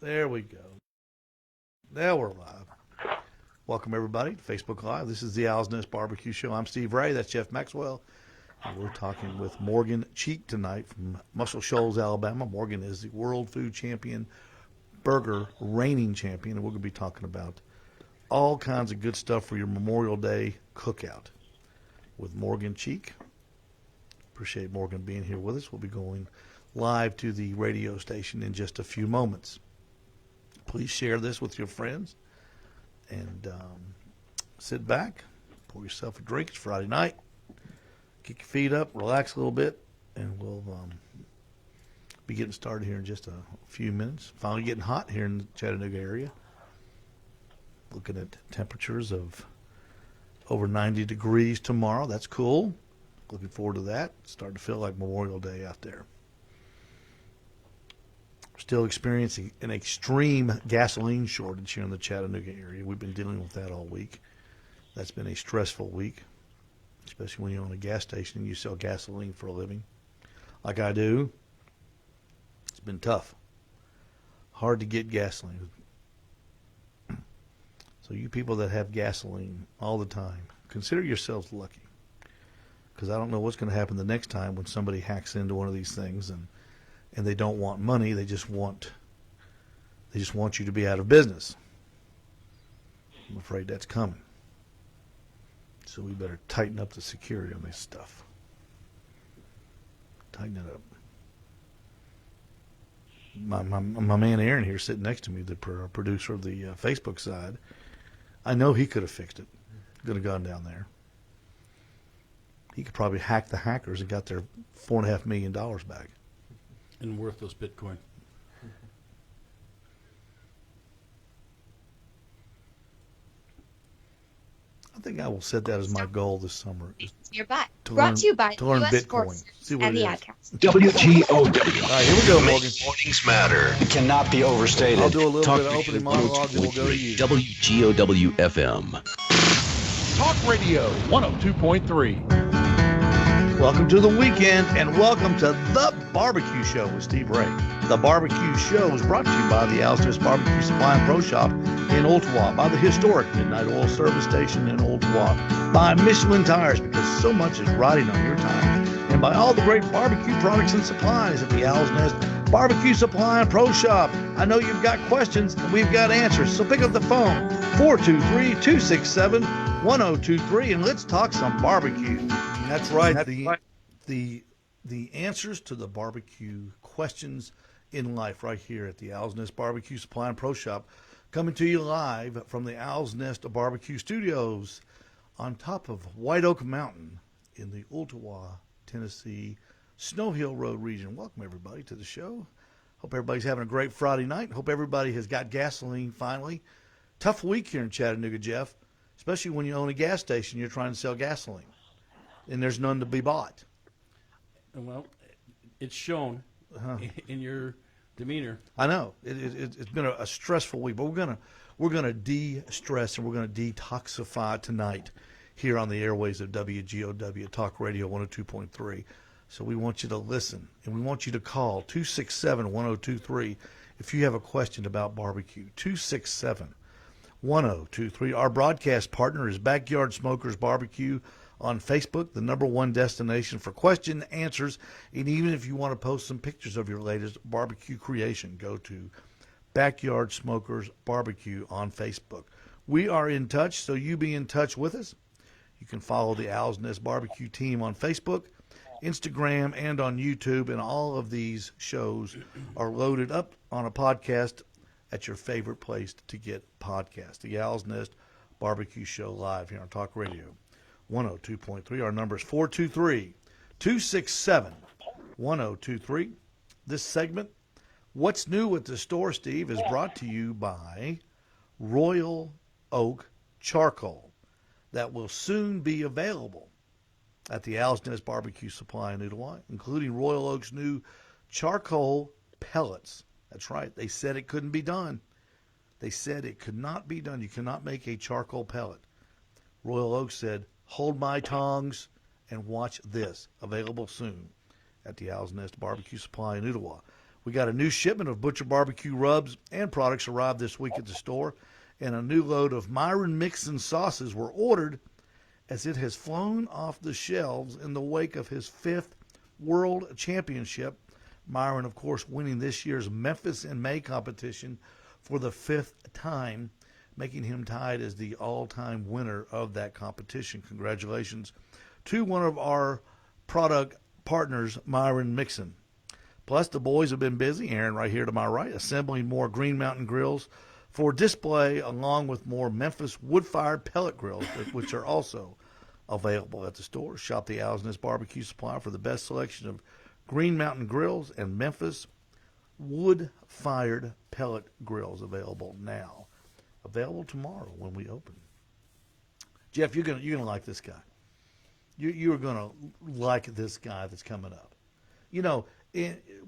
There we go. Now we're live. Welcome, everybody, to Facebook Live. This is the Owl's Nest Barbecue Show. I'm Steve Ray. That's Jeff Maxwell. And we're talking with Morgan Cheek tonight from Muscle Shoals, Alabama. Morgan is the World Food Champion, Burger Reigning Champion, and we're going to be talking about all kinds of good stuff for your Memorial Day cookout with Morgan Cheek. Appreciate Morgan being here with us. We'll be going live to the radio station in just a few moments. Please share this with your friends and sit back, pour yourself a drink. It's Friday night. Kick your feet up, relax a little bit, and we'll be getting started here in just a few minutes. Finally getting hot here in the Chattanooga area. Looking at temperatures of over 90 degrees tomorrow. That's cool. Looking forward to that. It's starting to feel like Memorial Day out there. Still experiencing an extreme gasoline shortage here in the Chattanooga area. We've been dealing with that all week. That's been a stressful week, especially when you own a gas station and you sell gasoline for a living, like I do. It's been tough. Hard to get gasoline. So you people that have gasoline all the time, consider yourselves lucky, because I don't know what's going to happen the next time when somebody hacks into one of these things and they don't want money. They just want you to be out of business. I'm afraid that's coming. So we better tighten up the security on this stuff. Tighten it up. My man Aaron here sitting next to me, the producer of the Facebook side, I know he could have fixed it. Could have gone down there. He could probably hack the hackers and got their $4.5 million back. And worthless Bitcoin. I think I will set that as my goal this summer. Nearby. Brought to you by to learn US Bitcoin. See what and it the is. Adcast. WGOW. All right, here we go, Morgan. Mornings matter. It cannot be overstated. I'll do a little Talk bit of opening monologue, and we'll go to you. WGOW FM. Talk Radio 102.3. Welcome to the weekend, and welcome to The Barbecue Show with Steve Ray. The Barbecue Show is brought to you by the Owl's Nest Barbecue Supply and Pro Shop in Ooltewah, by the historic Midnight Oil Service Station in Ooltewah, by Michelin Tires, because so much is riding on your time, and by all the great barbecue products and supplies at the Owl's Nest Barbecue Supply and Pro Shop. I know you've got questions, and we've got answers, so pick up the phone, 423-267-1023, and let's talk some barbecue. That's right. The answers to the barbecue questions in life right here at the Owl's Nest Barbecue Supply and Pro Shop, coming to you live from the Owl's Nest Barbecue Studios on top of White Oak Mountain in the Ooltewah, Tennessee, Snow Hill Road region. Welcome, everybody, to the show. Hope everybody's having a great Friday night. Hope everybody has got gasoline finally. Tough week here in Chattanooga, Jeff, especially when you own a gas station, you're trying to sell gasoline, and there's none to be bought. Well, it's shown in your demeanor. I know it's been a stressful week, but we're gonna de-stress and we're gonna detoxify tonight here on the airways of WGOW Talk Radio 102.3. So we want you to listen, and we want you to call 267-1023 if you have a question about barbecue. 267-1023. Our broadcast partner is Backyard Smokers Barbecue on Facebook, the #1 destination for question, answers, and even if you want to post some pictures of your latest barbecue creation, go to Backyard Smokers Barbecue on Facebook. We are in touch, so you be in touch with us. You can follow the Owl's Nest Barbecue team on Facebook, Instagram, and on YouTube, and all of these shows are loaded up on a podcast at your favorite place to get podcasts. The Owl's Nest Barbecue Show live here on Talk Radio 102.3. Our number is 423-267-1023. This segment, What's New at the Store, Steve, is brought to you by Royal Oak Charcoal. That will soon be available at the Owl's Nest Barbecue Supply in Ooltewah, including Royal Oak's new charcoal pellets. That's right. They said it couldn't be done. They said it could not be done. You cannot make a charcoal pellet. Royal Oak said, hold my tongs and watch this. Available soon at the Owl's Nest Barbecue Supply in Ooltewah. We got a new shipment of Butcher Barbecue rubs and products arrived this week at the store, and a new load of Myron Mixon sauces were ordered as it has flown off the shelves in the wake of his 5th World Championship. Myron, of course, winning this year's Memphis in May competition for the 5th time, making him tied as the all-time winner of that competition. Congratulations to one of our product partners, Myron Mixon. Plus, the boys have been busy, Aaron right here to my right, assembling more Green Mountain grills for display, along with more Memphis wood-fired pellet grills, which are also available at the store. Shop the Owl's Nest Barbecue Supply for the best selection of Green Mountain grills and Memphis wood-fired pellet grills available now. Available tomorrow when we open. Jeff, you're gonna like this guy. You're gonna like this guy that's coming up. You know,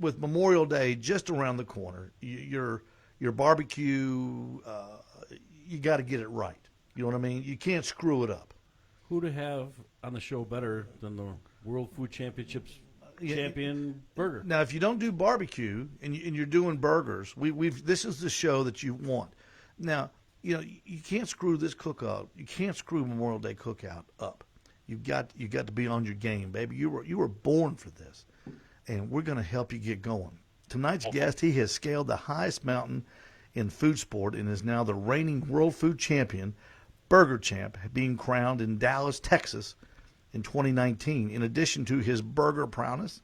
with Memorial Day just around the corner, your barbecue, you got to get it right. You know what I mean? You can't screw it up. Who to have on the show better than the World Food Championships champion burger? Now, if you don't do barbecue and you're doing burgers, this is the show that you want. Now, you know, you can't screw this cookout. You can't screw Memorial Day cookout up. You've got to be on your game, baby. You were born for this, and we're going to help you get going. Tonight's guest, he has scaled the highest mountain in food sport and is now the reigning world food champion, burger champ, being crowned in Dallas, Texas in 2019. In addition to his burger prowess,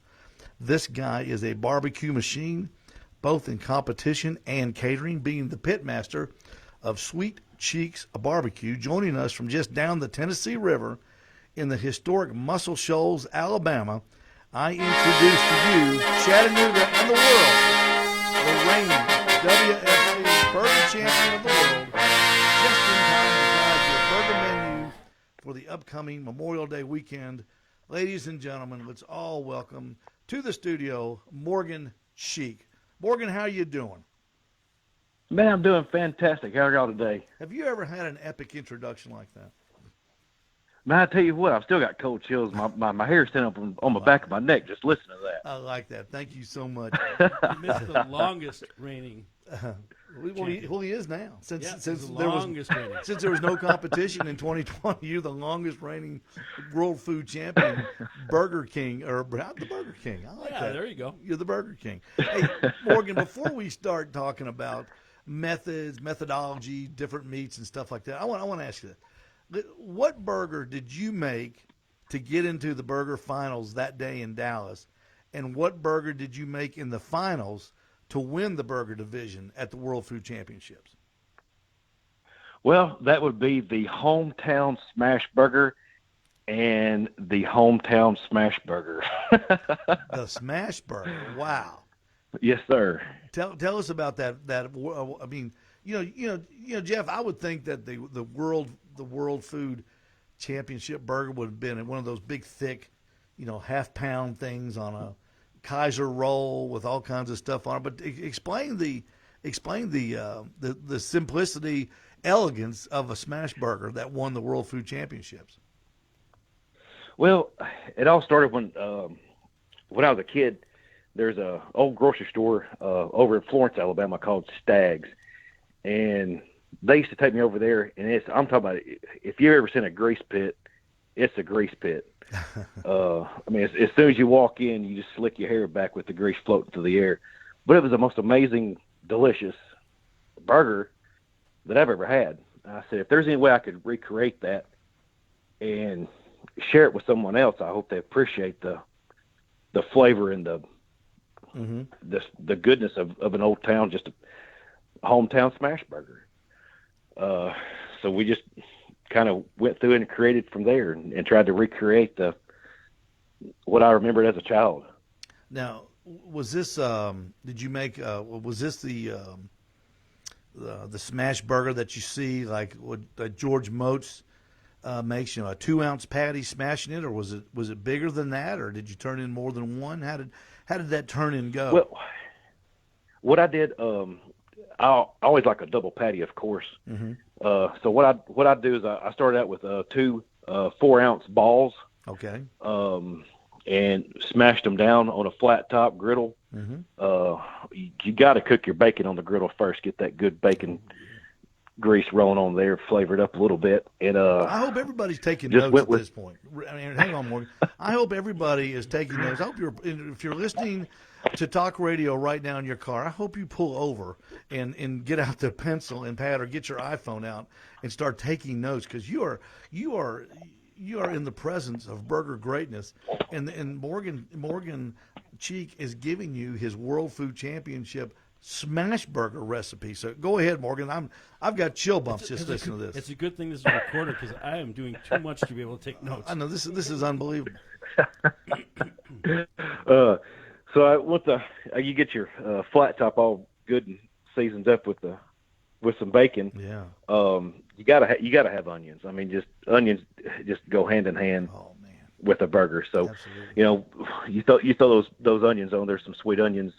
this guy is a barbecue machine, both in competition and catering, being the pitmaster of Sweet Cheeks Barbecue, joining us from just down the Tennessee River in the historic Muscle Shoals, Alabama. I introduce to you Chattanooga and the world, the reigning WFC burger champion of the world, just in time to guide your burger menu for the upcoming Memorial Day weekend. Ladies and gentlemen, let's all welcome to the studio Morgan Cheek. Morgan, how you doing? Man, I'm doing fantastic. How are y'all today? Have you ever had an epic introduction like that? Man, I tell you what, I've still got cold chills. My hair's standing up on my back of my neck just listening to that. I like that. Thank you so much. You missed the longest reigning. Well, he is now. Since Longest reigning. Since there was no competition in 2020, you're the longest reigning world food champion, Burger King, or the Burger King. I like that. There you go. You're the Burger King. Hey, Morgan, before we start talking about methodology, different meats and stuff like that, I want to ask you this. What burger did you make to get into the burger finals that day in Dallas? And what burger did you make in the finals to win the burger division at the World Food Championships? Well, that would be the hometown smash burger and the hometown smash burger. The smash burger. Wow. Yes, sir. Tell us about that. I mean, you know, Jeff. I would think that the World Food Championship burger would have been one of those big, thick, half-pound things on a Kaiser roll with all kinds of stuff on it. But explain the simplicity, elegance of a smash burger that won the World Food Championships. Well, it all started when I was a kid. There's a old grocery store over in Florence, Alabama called Stag's, and they used to take me over there. And I'm talking about, if you've ever seen a grease pit, it's a grease pit. I mean, as soon as you walk in, you just slick your hair back with the grease floating through the air. But it was the most amazing, delicious burger that I've ever had. I said, if there's any way I could recreate that and share it with someone else, I hope they appreciate the flavor and the goodness of an old town, just a hometown smash burger. So we just kind of went through and created from there and tried to recreate what I remembered as a child. Now, was this? Did you make? Was this the smash burger that you see like what George Moats makes? A 2-ounce patty, smashing it, or was it bigger than that, or did you turn in more than one? How did that turn in go? Well, what I did, I always like a double patty, of course. Mm-hmm. So what I do is I started out with 2 4-ounce balls. Okay. And smashed them down on a flat top griddle, mm-hmm. you got to cook your bacon on the griddle first. Get that good bacon grease rolling on there, flavor it up a little bit. And I hope everybody's taking just notes went at with- this point. I mean, hang on, Morgan. I hope everybody is taking notes. I hope if you're listening to talk radio right now in your car, I hope you pull over and get out the pencil and pad or get your iPhone out and start taking notes, because you are in the presence of burger greatness, and Morgan Cheek is giving you his World Food Championship smash burger recipe. So go ahead, Morgan. I've got chill bumps just listening to this. It's a good thing this is recorded because I am doing too much to be able to take notes. I know this is unbelievable. So I want you get your flat top all good and seasoned up with some bacon. Yeah. You gotta have onions. I mean, just onions just go hand in hand with a burger. So Absolutely. you throw those onions on. There's some sweet onions.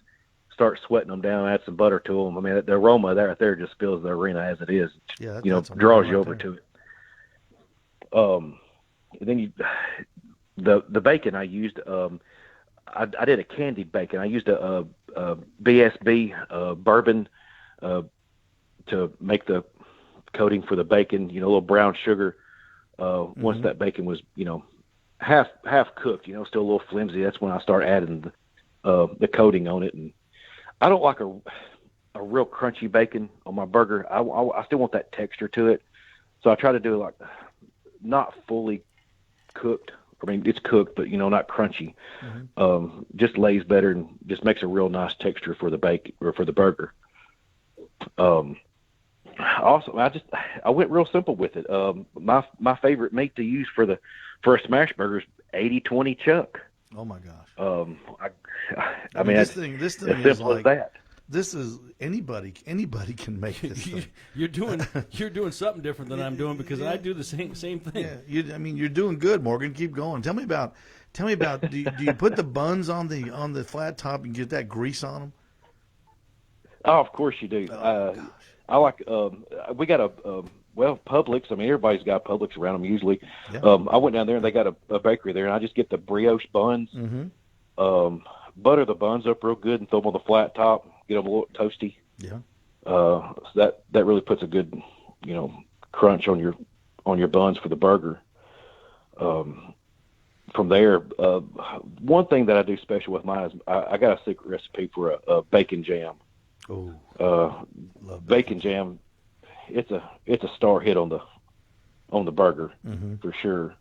Start sweating them down. Add some butter to them. I mean, the aroma there just fills the arena as it is. Yeah, Draws you over to it. And then the bacon I used. I did a candied bacon. I used a BSB bourbon to make the coating for the bacon. A little brown sugar. Once that bacon was half cooked, still a little flimsy, that's when I start adding the coating on it. And I don't like a real crunchy bacon on my burger. I still want that texture to it, so I try to do like not fully cooked. I mean, it's cooked, but not crunchy. Just lays better and just makes a real nice texture for the bacon or for the burger. Also, I went real simple with it. My favorite meat to use for a smash burger is 80/20 chuck. Oh my gosh. I mean, this thing as is simple like as that. This is anybody can make this thing. You're doing something different than I'm doing, because I do the same thing. Yeah, you're doing good, Morgan. Keep going. Tell me about. Do you put the buns on the flat top and get that grease on them? Oh, of course you do. Oh, gosh. I like. We got Publix. I mean, everybody's got Publix around them usually. Yeah. I went down there and they got a bakery there, and I just get the brioche buns. Butter the buns up real good and throw them on the flat top. Get them a little toasty. Yeah. So that really puts a good, crunch on your buns for the burger. From there, one thing that I do special with mine is I got a secret recipe for a bacon jam. Oh. Love Bacon jam. It's a star hit on the burger for sure.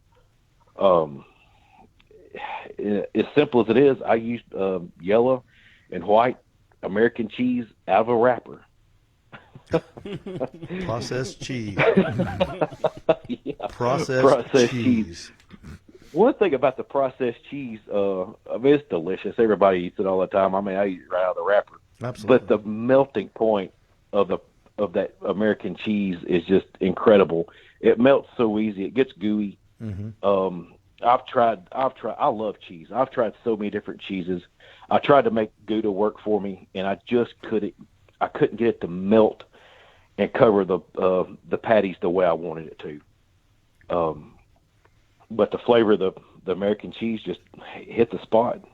As simple as it is, I used yellow and white American cheese out of a wrapper. Processed cheese. Yeah. Processed cheese. One thing about the processed cheese, it's delicious. Everybody eats it all the time. I mean, I eat it right out of the wrapper. Absolutely. But the melting point of that American cheese is just incredible. It melts so easy. It gets gooey. I've tried. I love cheese. I've tried so many different cheeses. I tried to make Gouda work for me, and I just couldn't. I couldn't get it to melt and cover the patties the way I wanted it to. But the flavor of the American cheese just hit the spot.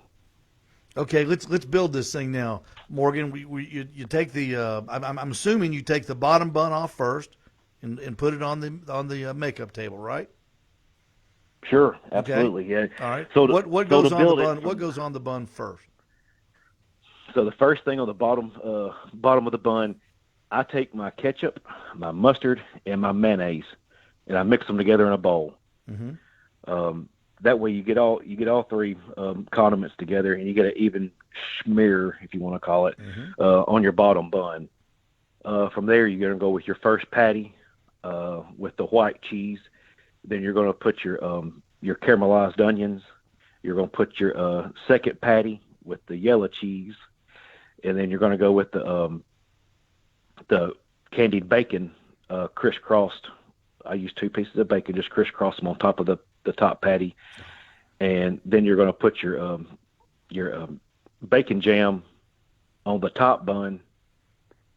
Okay, let's build this thing now, Morgan. You take the. I'm assuming you take the bottom bun off first, and put it on the makeup table, right? Sure, absolutely, okay. Yeah. All right. So what goes on the bun? What goes on the bun first? So the first thing on the bottom of the bun, I take my ketchup, my mustard, and my mayonnaise, and I mix them together in a bowl. That way you get all three condiments together, and you get an even smear, if you want to call it, on your bottom bun. From there, you're going to go with your first patty with the white cheese. Then you're going to put your caramelized onions. You're going to put your second patty with the yellow cheese, and then you're going to go with the candied bacon crisscrossed. I use 2 pieces of bacon, just crisscross them on top of the top patty, and then you're going to put your bacon jam on the top bun,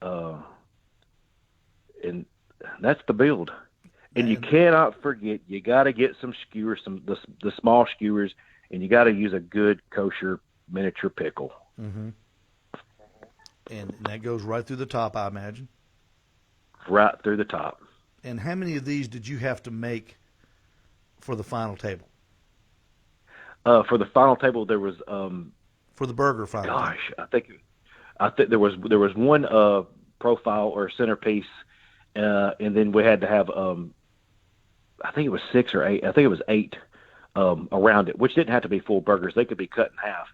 and that's the build. And you cannot forget, you got to get some skewers, the small skewers, and you got to use a good kosher miniature pickle. And that goes right through the top, I imagine. Right through the top. And how many of these did you have to make for the final table? For the final table, there was For the burger final table. gosh, I think there was one profile or centerpiece, and then we had to have I think it was 6 or 8. I think it was 8 around it, which didn't have to be full burgers. They could be cut in half,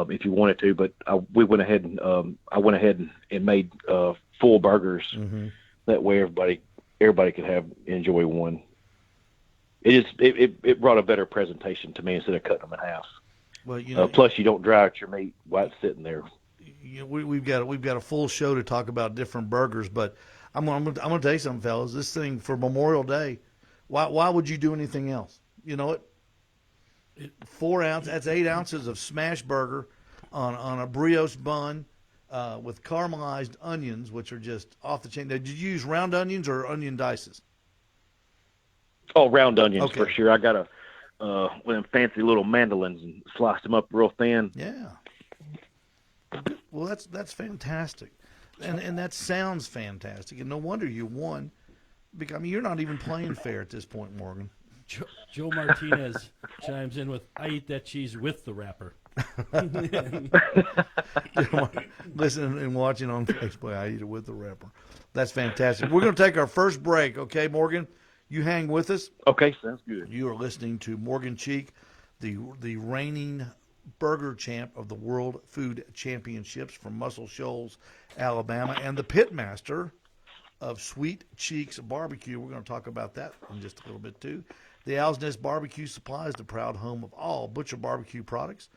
if you wanted to. But we went ahead and I went ahead and made full burgers. Mm-hmm. That way everybody could enjoy one. It brought a better presentation to me instead of cutting them in half. Well, you know, plus you don't dry out your meat while it's sitting there. You know, we've got a full show to talk about different burgers, but I'm gonna tell you something, fellas. This thing for Memorial Day, why would you do anything else? You know what? 4 ounce, that's 8 ounces of smash burger on a brioche bun with caramelized onions, which are just off the chain. Now, did you use round onions or onion dices? Oh, round onions Okay. for sure. I got one of them fancy little mandolins and sliced them up real thin. Yeah. Well, that's fantastic, and that sounds fantastic, and no wonder you won. Because I mean, you're not even playing fair at this point, Morgan. Joe Martinez chimes in with, "I eat that cheese with the wrapper." Listening and watching on Facebook, I eat it with the wrapper. That's fantastic. We're going to take our first break, okay, Morgan? You hang with us. Okay, sounds good. You are listening to Morgan Cheek, the reigning burger champ of the World Food Championships from Muscle Shoals, Alabama, and the pitmaster of Sweet Cheeks Barbecue. We're going to talk about that in just a little bit, too. The Owl's Nest Barbecue Supply is the proud home of all Butcher Barbecue products.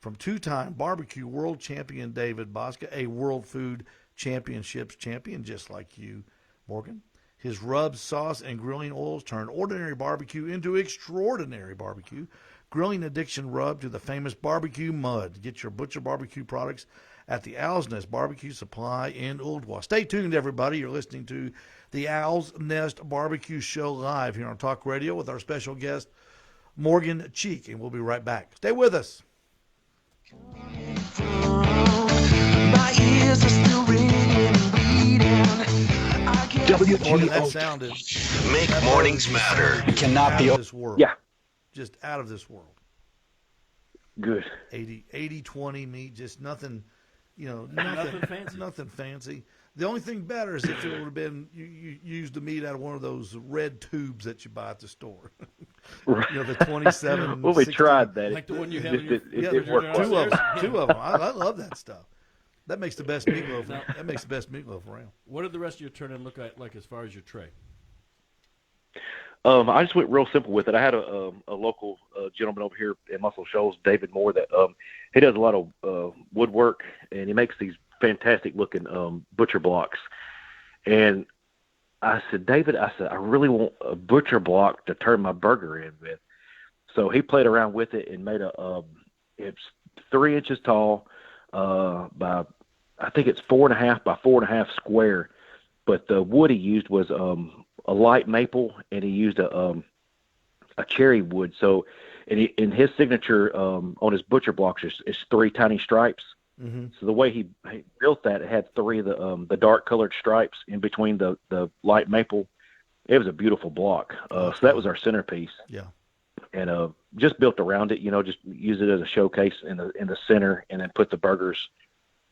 From two-time barbecue world champion David Bosca, a World Food Championships champion just like you, Morgan. His rubs, sauce, and grilling oils turn ordinary barbecue into extraordinary barbecue. Grilling addiction rub to the famous barbecue mud. Get your Butcher Barbecue products at the Owl's Nest Barbecue Supply in Oldwa. Stay tuned, everybody. You're listening to the Owl's Nest Barbecue Show live here on Talk Radio with our special guest, Morgan Cheek, and we'll be right back. Stay with us. My ears are still ringing and bleeding. Morgan, that sounded Make mornings matter. cannot be out of this world. Yeah. Just out of this world. Good. 80-20 meat, just nothing, Nothing fancy. Nothing fancy. The only thing better is if it would have been you used the meat out of one of those red tubes that you buy at the store. Right. The 27. Well, we 16. tried that. Like the one you have in It your didn't work. Two of upstairs? them. Two of them. I love that stuff. That makes the best meatloaf. That makes the best meatloaf around. What did the rest of your turn-in look like as far as your tray? I just went real simple with it. I had a local gentleman over here in Muscle Shoals, David Moore, that he does a lot of woodwork, and he makes these fantastic looking butcher blocks. And I said, David, I really want a butcher block to turn my burger in with. So he played around with it and made it's 3 inches tall by, I think it's 4.5 by 4.5 square. But the wood he used was a light maple, and he used a cherry wood. So, in his signature on his butcher blocks is 3 tiny stripes. Mm-hmm. So the way he built that, it had 3 of the dark colored stripes in between the light maple. It was a beautiful block. So that was our centerpiece. Yeah. And just built around it, just use it as a showcase in the center, and then put the burgers,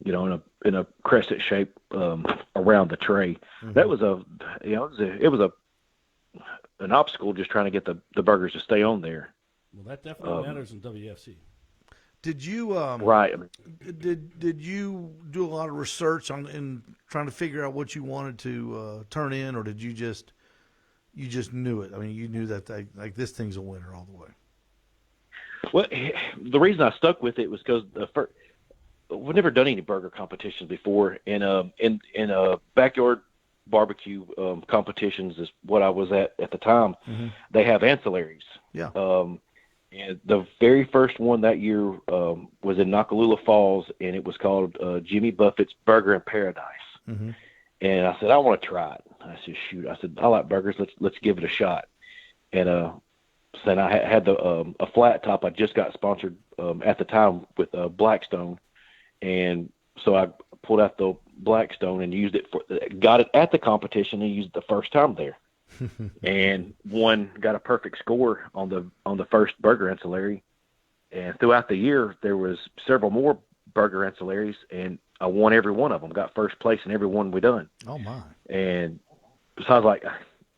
in a crescent shape around the tray. Mm-hmm. That was it was an obstacle just trying to get the burgers to stay on there. Well, that definitely matters in WFC. Did you Right. did you do a lot of research in trying to figure out what you wanted to turn in, or did you just knew it? I mean, you knew that this thing's a winner all the way. Well, the reason I stuck with it was because we've never done any burger competitions before, and in backyard barbecue competitions is what I was at the time. Mm-hmm. They have ancillaries. Yeah. And the very first one that year was in Nakalula Falls, and it was called Jimmy Buffett's Burger in Paradise. Mm-hmm. And I said, I want to try it. I said, shoot. I said, I like burgers. Let's give it a shot. And then I had a flat top. I just got sponsored at the time with Blackstone, and so I pulled out the Blackstone and used it got it at the competition and used it the first time there. And got a perfect score on the first burger ancillary. And throughout the year, there was several more burger ancillaries, and I won every one of them. Got first place in every one we done. Oh my! And so I was like,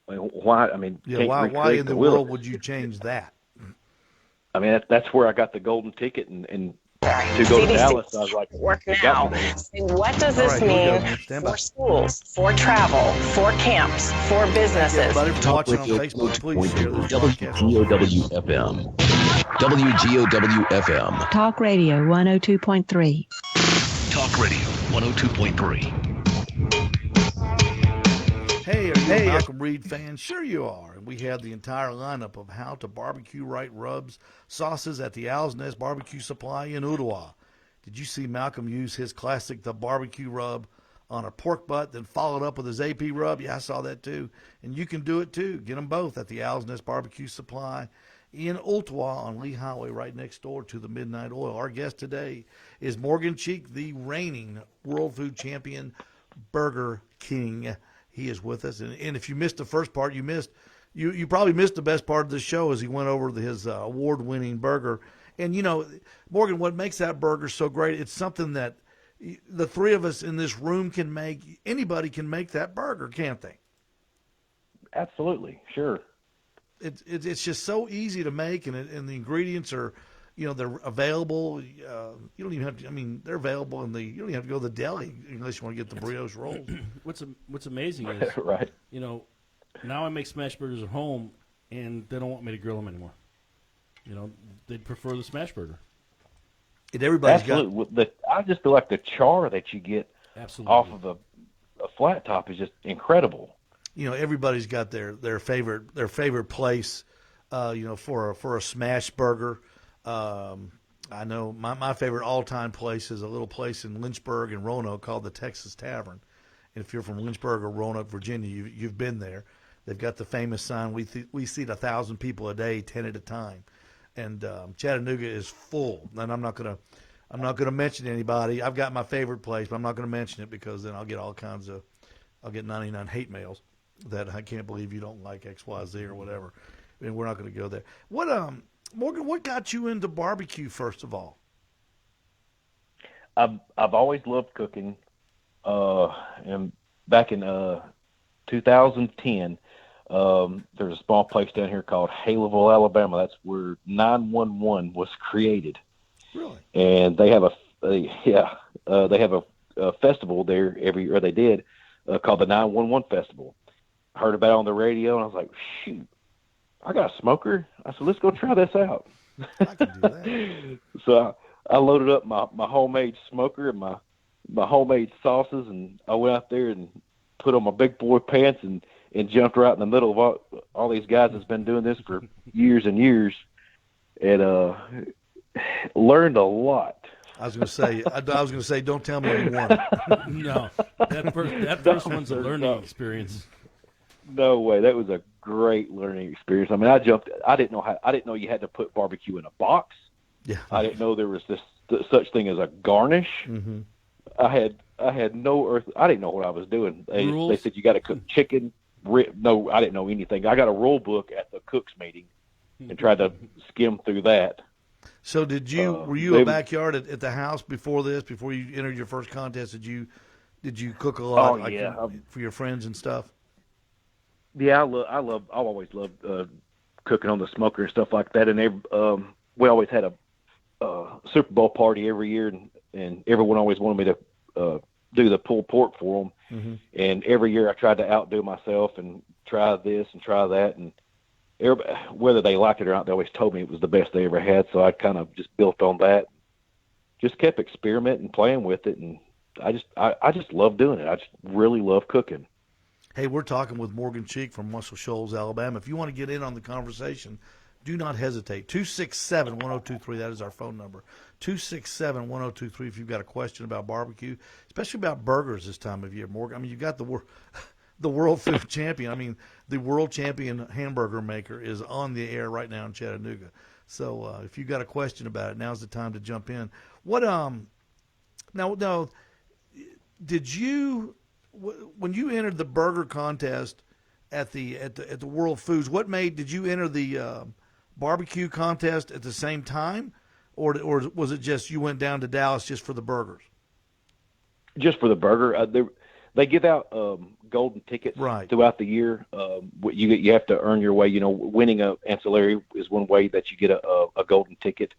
why? I mean, why in the world would you change that? I mean, that's where I got the golden ticket, and to go to Dallas, I was like, work now. What does this mean for schools, for travel, for camps, for businesses? Watching on Facebook, please share this podcast. WGOW-FM. WGOW-FM. Talk Radio 102.3. Talk Radio 102.3. Hey, are you a Malcolm Reed fan? Sure you are. And we have the entire lineup of how to barbecue right rubs, sauces at the Owl's Nest Barbecue Supply in Ottawa. Did you see Malcolm use his classic, the barbecue rub, on a pork butt, then followed up with his AP rub? Yeah, I saw that too. And you can do it too. Get them both at the Owl's Nest Barbecue Supply in Ottawa on Lee Highway, right next door to the Midnight Oil. Our guest today is Morgan Cheek, the reigning World Food Champion, Burger King. He is with us, and if you missed the first part, you probably missed the best part of the show as he went over his award-winning burger. And Morgan, what makes that burger so great? It's something that the three of us in this room can make. Anybody can make that burger, can't they? Absolutely, sure. It's just so easy to make, and the ingredients are, they're available. You don't even have to. I mean, they're available you don't even have to go to the deli unless you want to get the brioche rolls. What's amazing is, right. Now I make smash burgers at home, and they don't want me to grill them anymore. They'd prefer the smash burger. And everybody's absolutely. I just feel like the char that you get off of a flat top is just incredible. Everybody's got their favorite place, for a smash burger. I know my favorite all-time place is a little place in Lynchburg and Roanoke called the Texas Tavern. And if you're from Lynchburg or Roanoke, Virginia, you've been there. They've got the famous sign, we seat 1,000 people a day, 10 at a time. And Chattanooga is full. And I'm not gonna mention anybody. I've got my favorite place, but I'm not gonna mention it because then I'll get 99 hate mails that I can't believe you don't like XYZ or whatever. I mean, we're not going to go there. Morgan, what got you into barbecue, first of all? I've always loved cooking. And back in 2010, there's a small place down here called Haleville, Alabama. That's where 911 was created. Really? And they have a festival there every year. They did called the 911 Festival. I heard about it on the radio, and I was like, shoot. I got a smoker. I said, let's go try this out. I can do that. So I loaded up my homemade smoker and my homemade sauces, and I went out there and put on my big boy pants and jumped right in the middle of all these guys that's been doing this for years and years, and learned a lot. I was going to say, don't tell me you won. No, that first one's a learning experience. No way. That was a great learning experience. I mean, I didn't know you had to put barbecue in a box. Yeah. I didn't know there was such thing as a garnish. Mm-hmm. I had no I didn't know what I was doing. They said you got to cook chicken. No, I didn't know anything. I got a rule book at the cook's meeting and tried to skim through that. So were you a backyard at the house before you entered your first contest? Did you cook a lot for your friends and stuff? Yeah, I've always loved cooking on the smoker and stuff like that. And we always had a Super Bowl party every year, and everyone always wanted me to do the pulled pork for them. Mm-hmm. And every year I tried to outdo myself and try this and try that. And whether they liked it or not, they always told me it was the best they ever had. So I kind of just built on that, just kept experimenting, playing with it, and I just love doing it. I just really love cooking. Hey, we're talking with Morgan Cheek from Muscle Shoals, Alabama. If you want to get in on the conversation, do not hesitate. 267-1023, that is our phone number. 267-1023 if you've got a question about barbecue, especially about burgers this time of year, Morgan. I mean, you've got the world food champion. I mean, the world champion hamburger maker is on the air right now in Chattanooga. So if you've got a question about it, now's the time to jump in. What now did you when you entered the burger contest at the World Foods? Did you enter the barbecue contest at the same time, or was it just you went down to Dallas just for the burgers? Just for the burger. They give out golden tickets throughout the year. You have to earn your way. Winning a ancillary is one way that you get a golden ticket.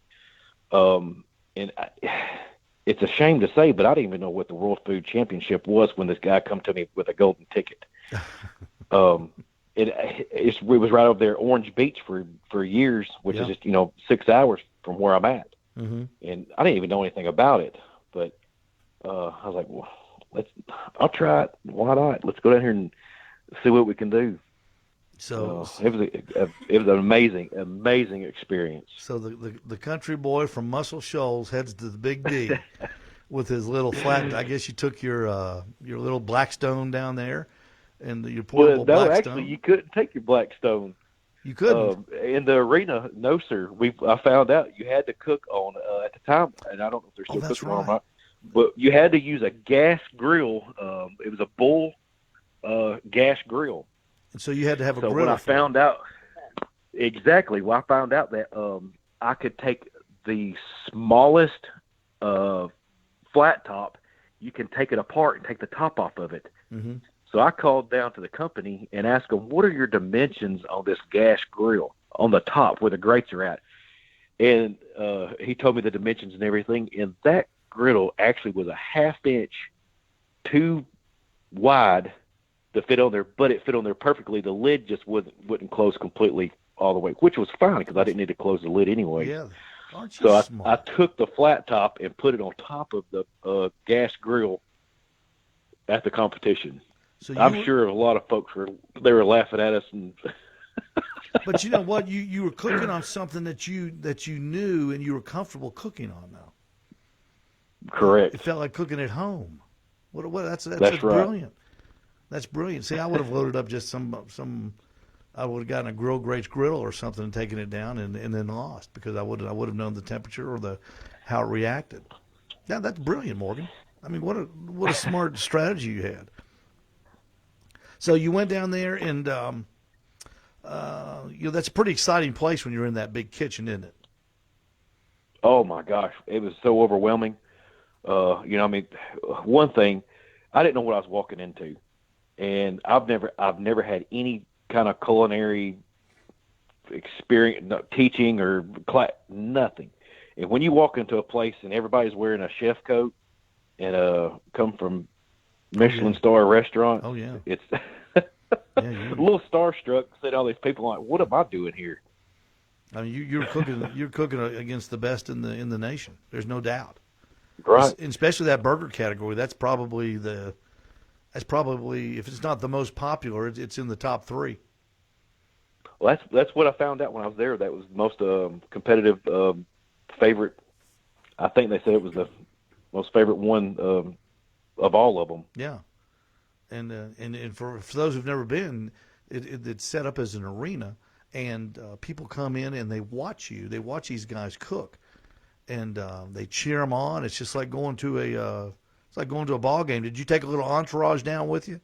It's a shame to say, but I didn't even know what the World Food Championship was when this guy come to me with a golden ticket. It was right over there, Orange Beach for years, which is just 6 hours from where I'm at, and I didn't even know anything about it. But I was like, well, I'll try it. Why not? Let's go down here and see what we can do. So it was an amazing experience. So the country boy from Muscle Shoals heads to the Big D with his little flat. I guess you took your little Blackstone down there, and your portable Blackstone. Actually, you couldn't take your Blackstone. You couldn't in the arena. No, sir. I found out you had to cook on at the time, and I don't know if they're still cooking on or not. But you had to use a gas grill. It was a Bull gas grill. And so you had to have a grill. So when I found out I found out that I could take the smallest flat top. You can take it apart and take the top off of it. Mm-hmm. So I called down to the company and asked them, what are your dimensions on this gas grill on the top where the grates are at? And he told me the dimensions and everything. And that griddle actually was a half-inch too wide to fit on there, but it fit on there perfectly. The lid just wouldn't close completely all the way, which was fine because I didn't need to close the lid anyway. Yeah, aren't you so smart? I took the flat top and put it on top of the gas grill at the competition. So I'm sure a lot of folks were laughing at us. And but you know what? You were cooking on something that you knew and you were comfortable cooking on now. Correct. It felt like cooking at home. That's right. Brilliant. That's brilliant. See, I would have loaded up just some. I would have gotten a Grill Grates griddle or something and taken it down and then lost because I would have known the temperature or how it reacted. Yeah, that's brilliant, Morgan. I mean, what a smart strategy you had. So you went down there and that's a pretty exciting place when you're in that big kitchen, isn't it? Oh my gosh, it was so overwhelming. One thing, I didn't know what I was walking into. And I've never had any kind of culinary experience, no, teaching or class, nothing. And when you walk into a place and everybody's wearing a chef coat and come from Michelin star restaurant, it's a little starstruck. Seeing all these people, like, what am I doing here? I mean, you're cooking against the best in the nation. There's no doubt. Right, and especially that burger category. That's probably if it's not the most popular, it's in the top 3. Well, that's what I found out when I was there. That was the most competitive favorite. I think they said it was the most favorite one of all of them. Yeah, and for those who've never been, it's set up as an arena, and people come in and they watch you. They watch these guys cook, and they cheer them on. It's just like going to a ball game. Did you take a little entourage down with you?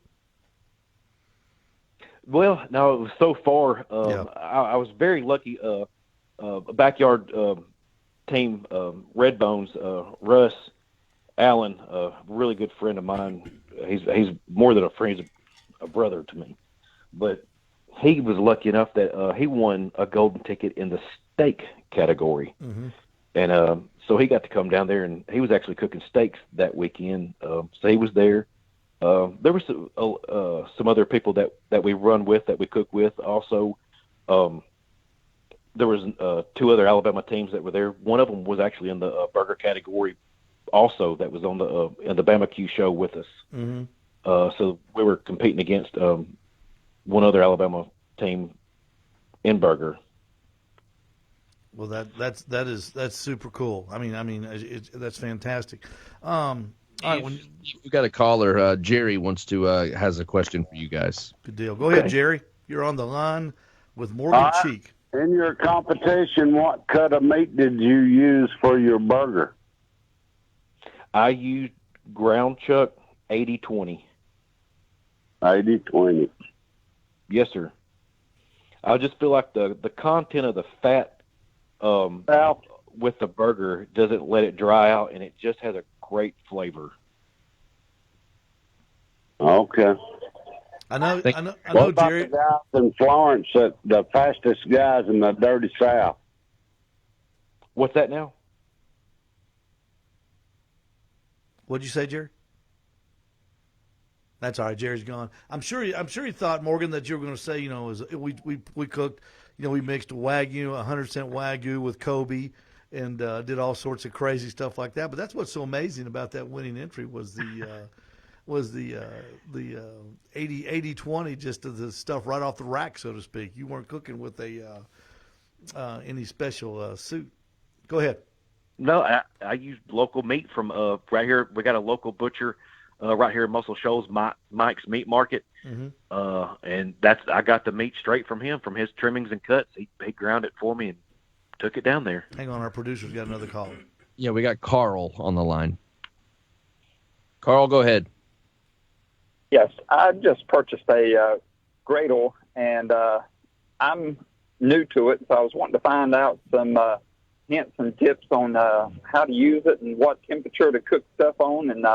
Well, no, it was so far. I was very lucky. A backyard team, Red Bones, Russ Allen, a really good friend of mine. He's more than a friend; he's a brother to me. But he was lucky enough that he won a golden ticket in the steak category. Mm-hmm. And so he got to come down there, and he was actually cooking steaks that weekend. So he was there. There were some other people that we run with, that we cook with. Also, there was 2 other Alabama teams that were there. One of them was actually in the burger category, also, that was on in the BamaQ show with us. Mm-hmm. So we were competing against one other Alabama team in burger. Well, that's super cool. I mean, that's fantastic. All right, we got a caller. Jerry wants to has a question for you guys. Good deal. Go ahead, Jerry. You're on the line with Morgan Cheek. In your competition, what cut of meat did you use for your burger? I used ground chuck 80-20. 80-20. Yes, sir. I just feel like the content of the fat with the burger doesn't let it dry out, and it just has a great flavor. Okay. I know, What about Jerry. the guys in Florence, the fastest guys in the Dirty South? What's that now? What'd you say, Jerry? That's all right. Jerry's gone. I'm sure he thought, Morgan, that you were going to say, we cooked, we mixed Wagyu, 100% Wagyu with Kobe, and did all sorts of crazy stuff like that. But that's what's so amazing about that winning entry was the 80-20, just the stuff right off the rack, so to speak. You weren't cooking with any special suit. Go ahead. No, I use local meat from right here. We got a local butcher right here in Muscle Shoals, Mike's Meat Market, and I got the meat straight from him, from his trimmings and cuts. He ground it for me and took it down there. Hang on, our producer's got another call. Yeah, we got Carl on the line. Carl, go ahead. Yes, I just purchased a griddle, and I'm new to it, so I was wanting to find out some hints and tips on how to use it and what temperature to cook stuff on, and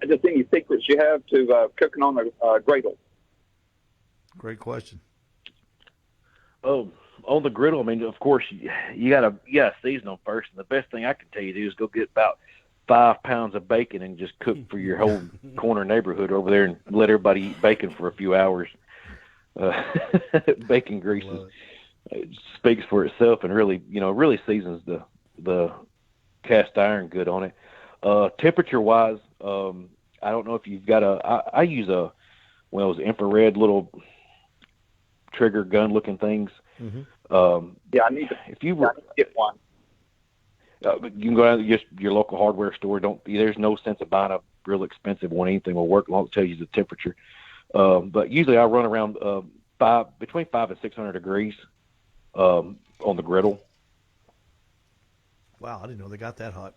just any secrets you have to cooking on the griddle. Great question. Oh, on the griddle, I mean, of course, you gotta season them first, and the best thing I can tell you to do is go get about 5 pounds of bacon and just cook for your whole corner neighborhood over there, and let everybody eat bacon for a few hours. Bacon grease it speaks for itself, and really seasons the cast iron good on it. Temperature wise, I don't know if you've got I use those infrared little trigger gun looking things. Mm-hmm. I need to get one. You can go down to just your local hardware store. There's no sense of buying a real expensive one. Anything will work as long as it tells you the temperature. But usually I run around between 500 and 600 degrees on the griddle. Wow, I didn't know they got that hot.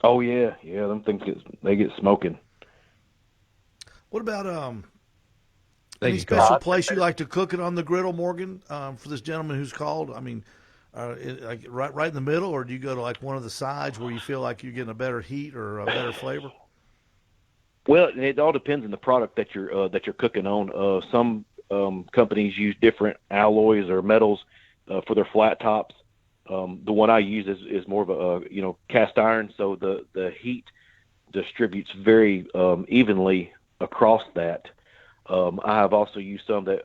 Oh yeah, them things get smoking. What about any special place you like to cook it on the griddle, Morgan? For this gentleman who's called, I mean, like right in the middle, or do you go to like one of the sides where you feel like you're getting a better heat or a better flavor? Well, it all depends on the product that you're cooking on. Some companies use different alloys or metals for their flat tops. The one I use is more of a cast iron, so the heat distributes very evenly across that. I have also used some that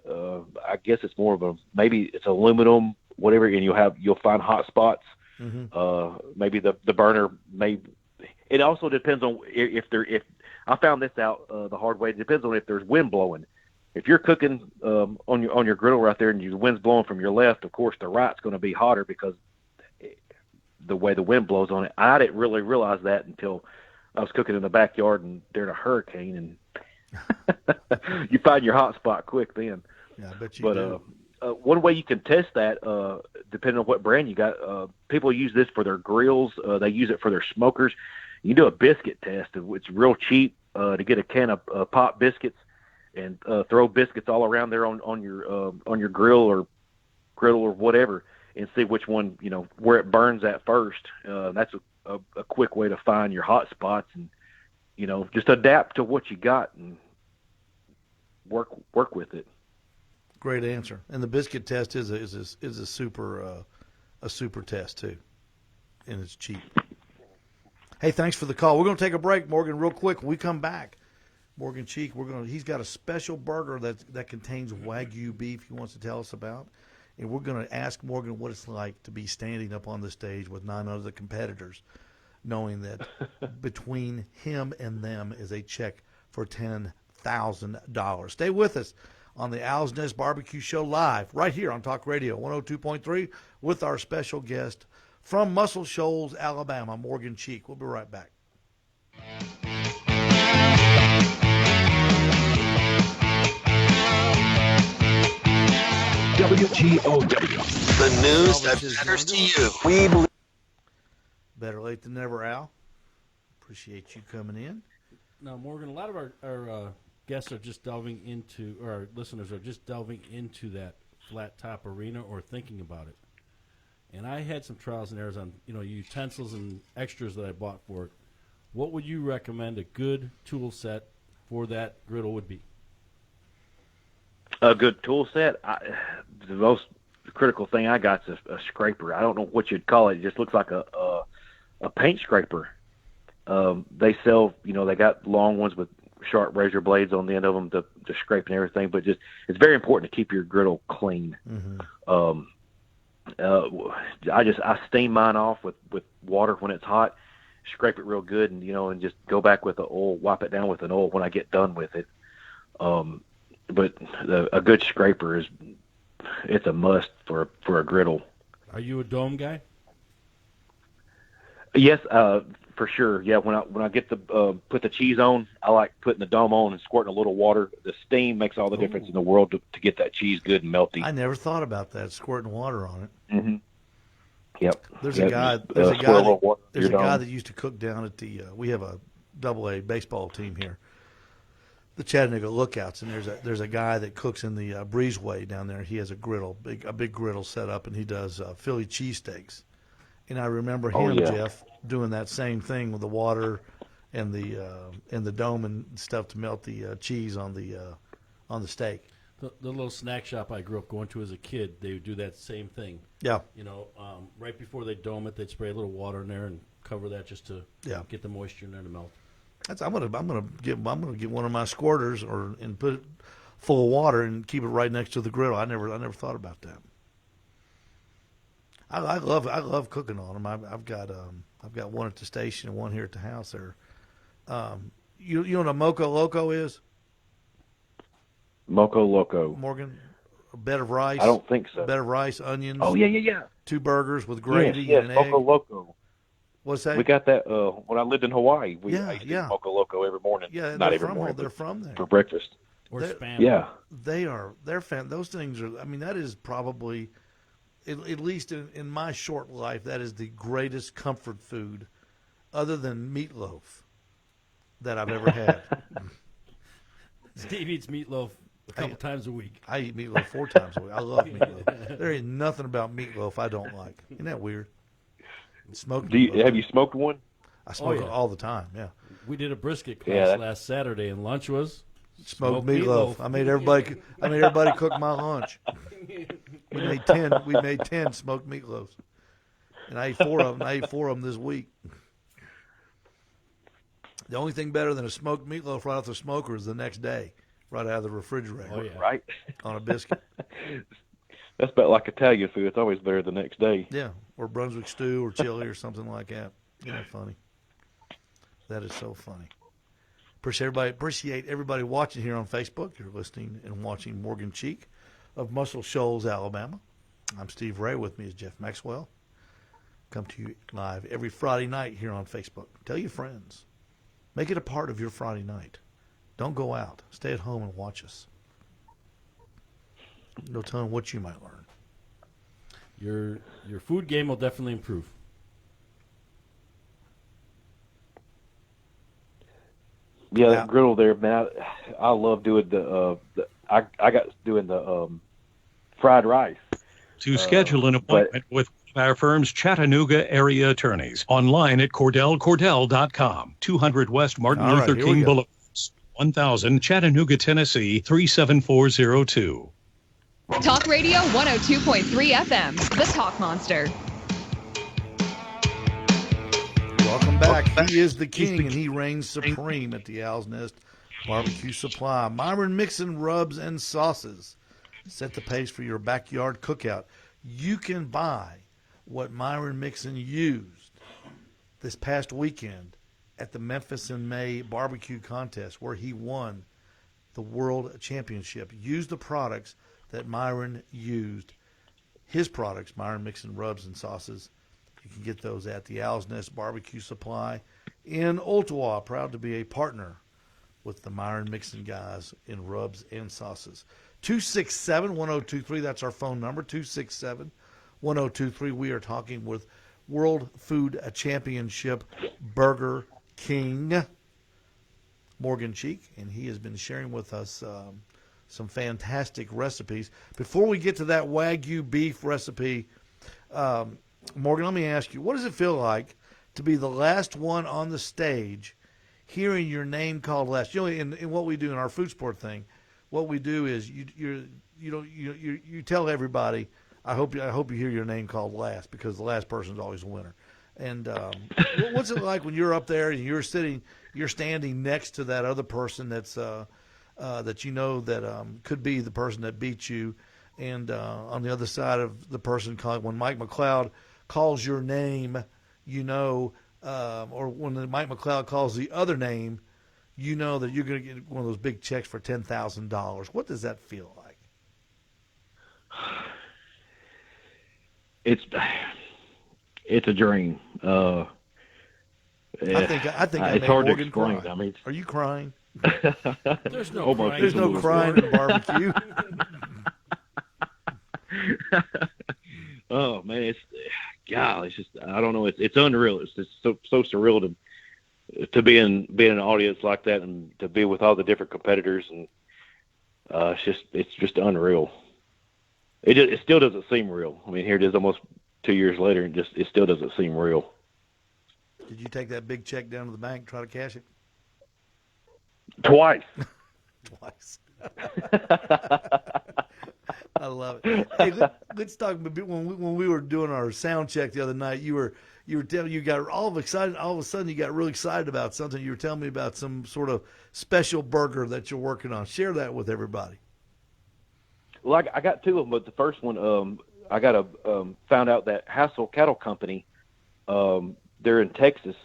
I guess it's more of maybe it's aluminum, whatever, and you'll find hot spots. Mm-hmm. Maybe the burner may. It also depends on if I found this out the hard way. It depends on if there's wind blowing. If you're cooking on your griddle right there and the wind's blowing from your left, of course the right's going to be hotter because the way the wind blows on it. I didn't really realize that until I was cooking in the backyard and during a hurricane, and you find your hot spot quick then. Yeah, I bet you do. One way you can test that, depending on what brand you got, people use this for their grills. They use it for their smokers. You can do a biscuit test. It's real cheap to get a can of pop biscuits and throw biscuits all around there on your grill or griddle or whatever, and see which one, where it burns at first. That's a quick way to find your hot spots, and just adapt to what you got and work with it. Great answer. And the biscuit test is a super test too, and it's cheap. Hey, thanks for the call. We're going to take a break, Morgan, real quick. When we come back, Morgan Cheek, he's got a special burger that contains Wagyu beef he wants to tell us about. And we're going to ask Morgan what it's like to be standing up on the stage with 9 other competitors, knowing that between him and them is a check for $10,000. Stay with us on the Owl's Nest Barbecue Show live right here on Talk Radio 102.3 with our special guest from Muscle Shoals, Alabama, Morgan Cheek. We'll be right back. WGOW, the news that matters to you. Better late than never, Al. Appreciate you coming in. Now, Morgan, a lot of our guests are just delving into, or our listeners are just delving into that flat top arena or thinking about it. And I had some trials and errors on, utensils and extras that I bought for it. What would you recommend a good tool set for that griddle would be? A good tool set? The most critical thing I got is a scraper. I don't know what you'd call it. It just looks like a paint scraper. They sell, they got long ones with sharp razor blades on the end of them to scrape and everything, but it's very important to keep your griddle clean. Mm-hmm. I steam mine off with water when it's hot, scrape it real good, and just go back with the oil, wipe it down with an oil when I get done with it. But a good scraper it's a must for a griddle. Are you a dome guy? Yes, for sure. Yeah, when I get to put the cheese on, I like putting the dome on and squirting a little water. The steam makes all the difference in the world to get that cheese good and melty. I never thought about that, squirting water on it. Mm-hmm. Yep. There's a guy that used to cook down at the we have a AA baseball team here, the Chattanooga Lookouts, and there's a guy that cooks in the breezeway down there. He has a big griddle set up, and he does Philly cheesesteaks. And I remember him, Jeff, doing that same thing with the water and the dome and stuff to melt the cheese on the steak. The little snack shop I grew up going to as a kid, they would do that same thing. Yeah. Right before they dome it, they'd spray a little water in there and cover that just to get the moisture in there to melt. I'm gonna get one of my squirters and put it full of water and keep it right next to the griddle. I never thought about that. I love cooking on them. I've got one at the station and one here at the house. There, you know what a Moco Loco is? Moco Loco, Morgan, a bed of rice. I don't think so. A bed of rice, onions. Oh yeah. 2 burgers with gravy yes, and an Moco egg. Loco. What's that? We got that when I lived in Hawaii. I used to eat Moco Loco every morning. Yeah, not every morning. They're from there for breakfast. Or Spam. Yeah, they're fan. Those things are. I mean, that is probably, at least in my short life, that is the greatest comfort food, other than meatloaf, that I've ever had. Steve eats meatloaf a couple times a week. I eat meatloaf 4 times a week. I love meatloaf. There is nothing about meatloaf I don't like. Isn't that weird? Smoked. Have you smoked one? I smoke it all the time. Yeah. We did a brisket class last Saturday, and lunch was smoked meatloaf. I made everybody cook my lunch. We made 10 smoked meatloaves, and I ate 4 of them. I ate 4 of them this week. The only thing better than a smoked meatloaf right off the smoker is the next day, right out of the refrigerator. Oh, yeah. Right. On a biscuit. That's about like Italian food. It's always better the next day. Yeah, or Brunswick stew or chili or something like that. Isn't that funny? That is so funny. Appreciate everybody watching here on Facebook. You're listening and watching Morgan Cheek of Muscle Shoals, Alabama. I'm Steve Ray. With me is Jeff Maxwell. Come to you live every Friday night here on Facebook. Tell your friends. Make it a part of your Friday night. Don't go out. Stay at home and watch us. No telling what you might learn. Your food game will definitely improve. Yeah, that griddle there, man. I love doing I got doing the fried rice. To schedule an appointment with our firm's Chattanooga area attorneys, online at CordellCordell.com, 200 West Martin Luther King Boulevard, 1000 Chattanooga, Tennessee 37402. Talk Radio 102.3 FM, the Talk Monster. Welcome back. He is the king, and he reigns supreme at the Owl's Nest Barbecue Supply. Myron Mixon rubs and sauces. Set the pace for your backyard cookout. You can buy what Myron Mixon used this past weekend at the Memphis in May barbecue contest, where he won the world championship. Use the products that Myron used. His products, Myron Mixon rubs and sauces. You can get those at the Owl's Nest Barbecue Supply in Ottawa. Proud to be a partner with the Myron Mixon guys in rubs and sauces. 267-1023, that's our phone number, 267-1023. We are talking with World Food Championship burger king, Morgan Cheek, and he has been sharing with us some fantastic recipes. Before we get to that Wagyu beef recipe, Morgan, let me ask you, what does it feel like to be the last one on the stage, hearing your name called last? You know, in what we do in our food sport thing, what we do is you tell everybody, I hope you hear your name called last, because the last person is always a winner. And what's it like when you're up there and you're standing next to that other person that's that you know that could be the person that beat you, and on the other side of the person when Mike McLeod calls your name, you know, or when Mike McLeod calls the other name, you know that you're going to get one of those big checks for $10,000. What does that feel like? It's a dream. I think I it's made hard Morgan to explain. cry. I mean, are you crying? There's no crying. There's no crying in barbecue. Oh man, it's just, I don't know. It's unreal. It's just so surreal to be in an audience like that, and to be with all the different competitors, and it's just unreal. It still doesn't seem real. I mean, here it is almost 2 years later, and it still doesn't seem real. Did you take that big check down to the bank, try to cash it? Twice. Twice. I love it. Hey, let's talk a bit. When we were doing our sound check the other night, you were telling, you got all of a sudden you got really excited about something. You were telling me about some sort of special burger that you're working on. Share that with everybody. Well, I got two of them, but the first one, I found out that Hassel Cattle Company, they're in Texas.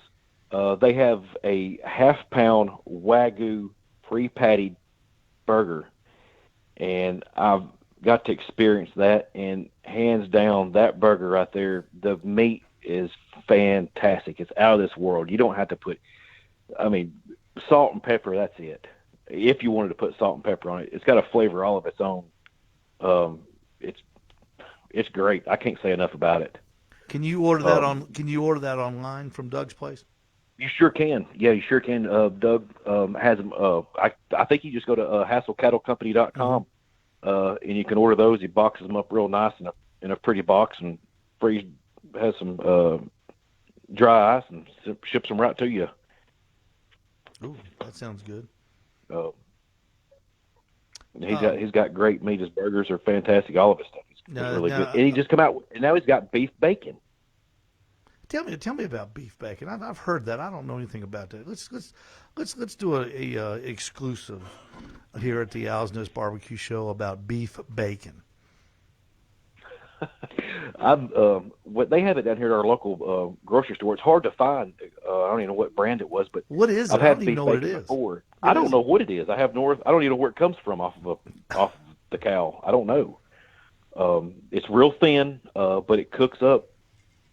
They have a half-pound Wagyu pre-pattied burger, and I've got to experience that, and hands down, that burger right there, the meat is fantastic. It's out of this world. You don't have to put, salt and pepper, that's it. If you wanted to put salt and pepper on it, it's got a flavor all of its own. It's great. I can't say enough about it. Can you order that Can you order that online from Doug's place? You sure can. Yeah, you sure can. Doug has them. I think you just go to HassleCattleCompany.com, and you can order those. He boxes them up real nice in a pretty box, and has some dry ice, and ships them right to you. Ooh, that sounds good. He's got great meat. His burgers are fantastic. All of his stuff is really good. And he just come out, and now he's got beef bacon. Tell me about beef bacon. I've heard that. I don't know anything about that. Let's do a exclusive here at the Owl's Nest Barbecue Show about beef bacon. What they have it down here at our local grocery store. It's hard to find. I don't even know what brand it was, but what is it? I've had I don't even know what it is. Before. I don't know what it is. I don't even know where it comes from off the cow. I don't know. It's real thin, but it cooks up,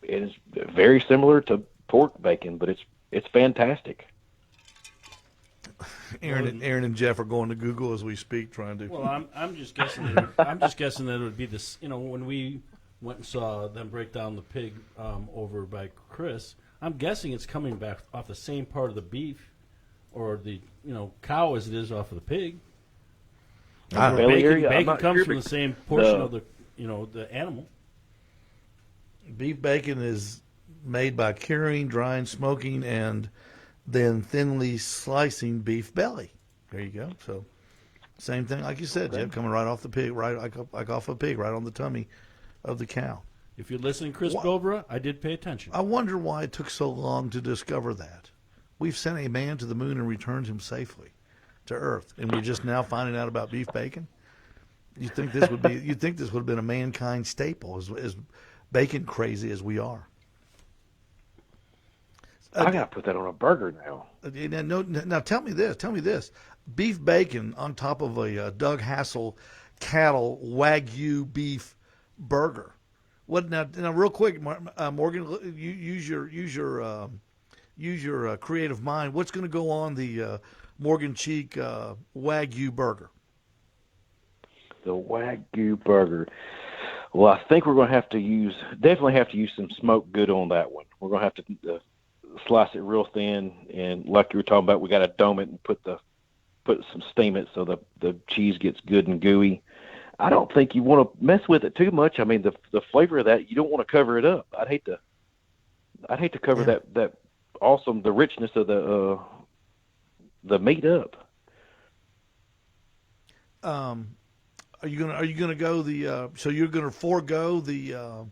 and it's very similar to pork bacon, but it's fantastic. Aaron and Jeff are going to Google as we speak, trying to. Well, I'm just guessing. That it would be this. When we went and saw them break down the pig over by Chris, I'm guessing it's coming back off the same part of the beef or the cow as it is off of the pig. Bacon comes from the same portion of the animal. Beef bacon is made by curing, drying, smoking, and then thinly slicing beef belly. There you go. So same thing, like you said, Jeff, coming right off the pig, right like off a pig, right on the tummy of the cow. If you're listening, Chris Bobra, I did pay attention. I wonder why it took so long to discover that. We've sent a man to the moon and returned him safely to Earth, and we're just now finding out about beef bacon. You'd think this would have been a mankind staple, as bacon crazy as we are. I gotta put that on a burger now. Now tell me this: beef bacon on top of a Doug Hassel cattle Wagyu beef burger. What now? Real quick, Morgan, use your creative mind. What's going to go on the Morgan Cheek Wagyu burger? The Wagyu burger. Well, I think we're going to definitely have to use some smoked good on that one. We're going to have to slice it real thin, and like you were talking about, we got to dome it and put some steam it so the cheese gets good and gooey. I don't think you want to mess with it too much. I mean, the flavor of that, you don't want to cover it up. I'd hate to cover that awesome, the richness of the meat up. Are you gonna go the so you're gonna forego the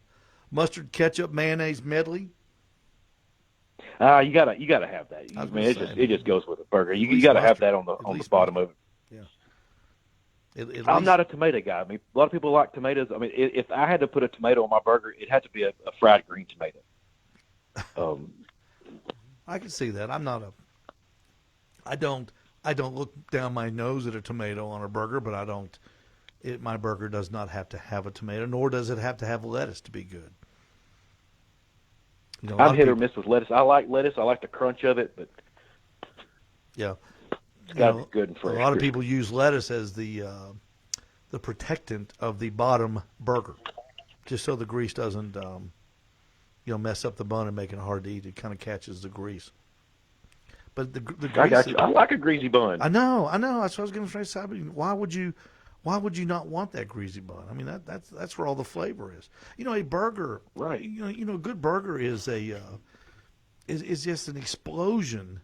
mustard, ketchup, mayonnaise medley? You gotta have that. I mean, it just goes with a burger. You gotta have that on the bottom of it. Yeah. I'm not a tomato guy. I mean, a lot of people like tomatoes. I mean, if I had to put a tomato on my burger, it had to be a fried green tomato. I can see that. I don't look down my nose at a tomato on a burger, but my burger does not have to have a tomato, nor does it have to have lettuce to be good. You know, I'm hit or miss with lettuce. I like lettuce. I like the crunch of it, but yeah, it's got to be good and fresh. A lot of people use lettuce as the protectant of the bottom burger, just so the grease doesn't mess up the bun and make it hard to eat. It kind of catches the grease. But the grease, I got you. I like a greasy bun. I know. That's what I was going to say. Why would you not want that greasy bun? I mean, that's where all the flavor is. You know, a burger, right? You know, a good burger is is just an explosion,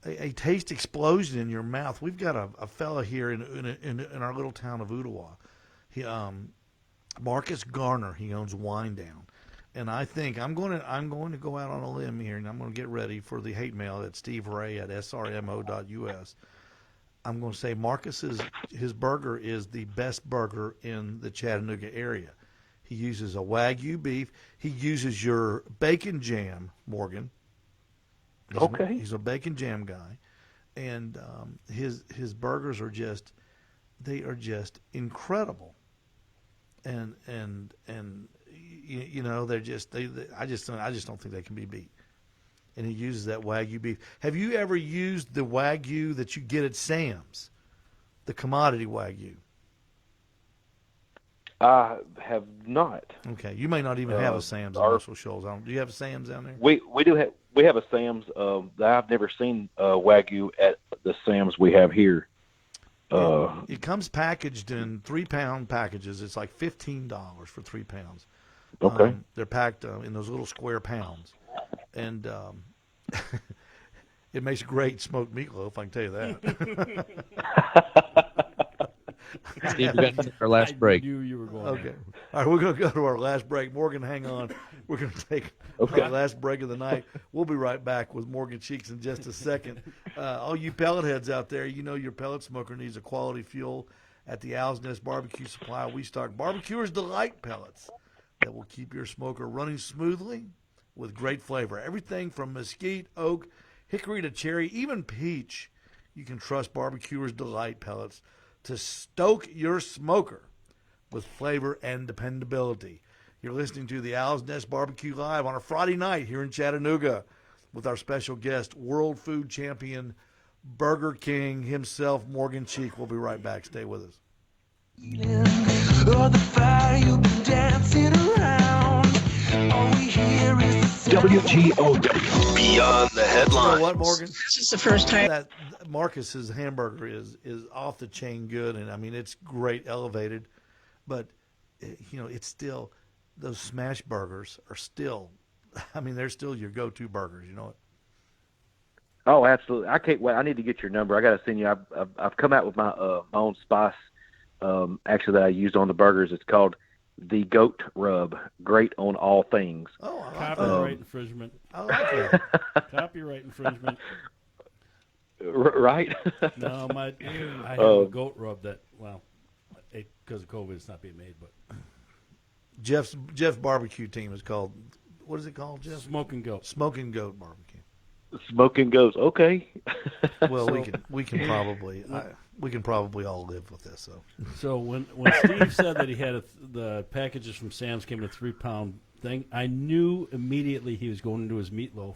a taste explosion in your mouth. We've got a fella here in our little town of Ottawa. He Marcus Garner. He owns Wine Down. And I think I'm going to go out on a limb here, and I'm going to get ready for the hate mail at Steve Ray at srmo.us. I'm going to say Marcus's burger is the best burger in the Chattanooga area. He uses a Wagyu beef. He uses your bacon jam, Morgan. Okay. He's a bacon jam guy, and his burgers are just incredible, and you know, they're just I just don't think they can be beat. And he uses that Wagyu beef. Have you ever used the Wagyu that you get at Sam's, the commodity Wagyu? I have not. Okay, you may not even have a Sam's in Muscle Shoals. Do you have a Sam's down there? We have a Sam's. I've never seen Wagyu at the Sam's we have here. It comes packaged in 3-pound packages. It's like $15 for 3 pounds. Okay. They're packed in those little square pounds, and it makes great smoked meatloaf. I can tell you that. Steve, we got our last break. I knew you were going. Okay. All right, we're going to go to our last break. Morgan, hang on. We're going to take our last break of the night. We'll be right back with Morgan Cheeks in just a second. All you pellet heads out there, you know your pellet smoker needs a quality fuel. At the Owl's Nest Barbecue Supply, we stock Barbecuer's Delight pellets that will keep your smoker running smoothly with great flavor. Everything from mesquite, oak, hickory to cherry, even peach. You can trust Barbecuer's Delight pellets to stoke your smoker with flavor and dependability. You're listening to the Owl's Nest Barbecue Live on a Friday night here in Chattanooga with our special guest, world food champion, Burger King himself, Morgan Cheek. We'll be right back. Stay with us. Oh, the fire you've been dancing around. All we hear is the WGOW Beyond the Headlines. You know what, Morgan? This is the first time that Marcus's hamburger is off the chain good, and I mean it's great, elevated, but you know it's still those smash burgers are still. I mean they're still your go-to burgers. You know it. Oh, absolutely! I can't wait. I need to get your number. I got to send you. I've come out with my own spice. Actually, that I used on the burgers. It's called the Goat Rub. Great on all things. Oh, I like copyright infringement. I like that. Copyright infringement. Right? No, I have a goat rub that because of COVID, it's not being made. But Jeff's barbecue team is called. What is it called, Jeff? Smoking Goat. Smoking Goat Barbecue. Smoking goes okay. Well, we can probably all live with this. So when Steve said that he had the packages from Sam's came in a 3-pound thing, I knew immediately he was going into his meatloaf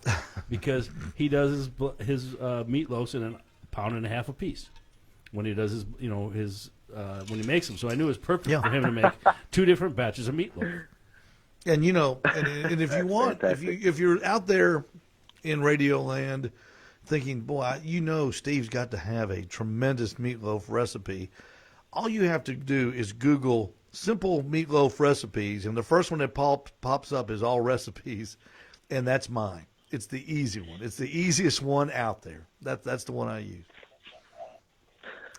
because he does his meatloafs in 1.5 pounds a piece when he does his when he makes them. So I knew it was perfect for him to make 2 different batches of meatloaf. And and if you want, if you're out there in Radio Land thinking, boy, Steve's got to have a tremendous meatloaf recipe. All you have to do is Google simple meatloaf recipes, and the first one that pops up is all recipes, and that's mine. It's the easy one. It's the easiest one out there. That's the one I use.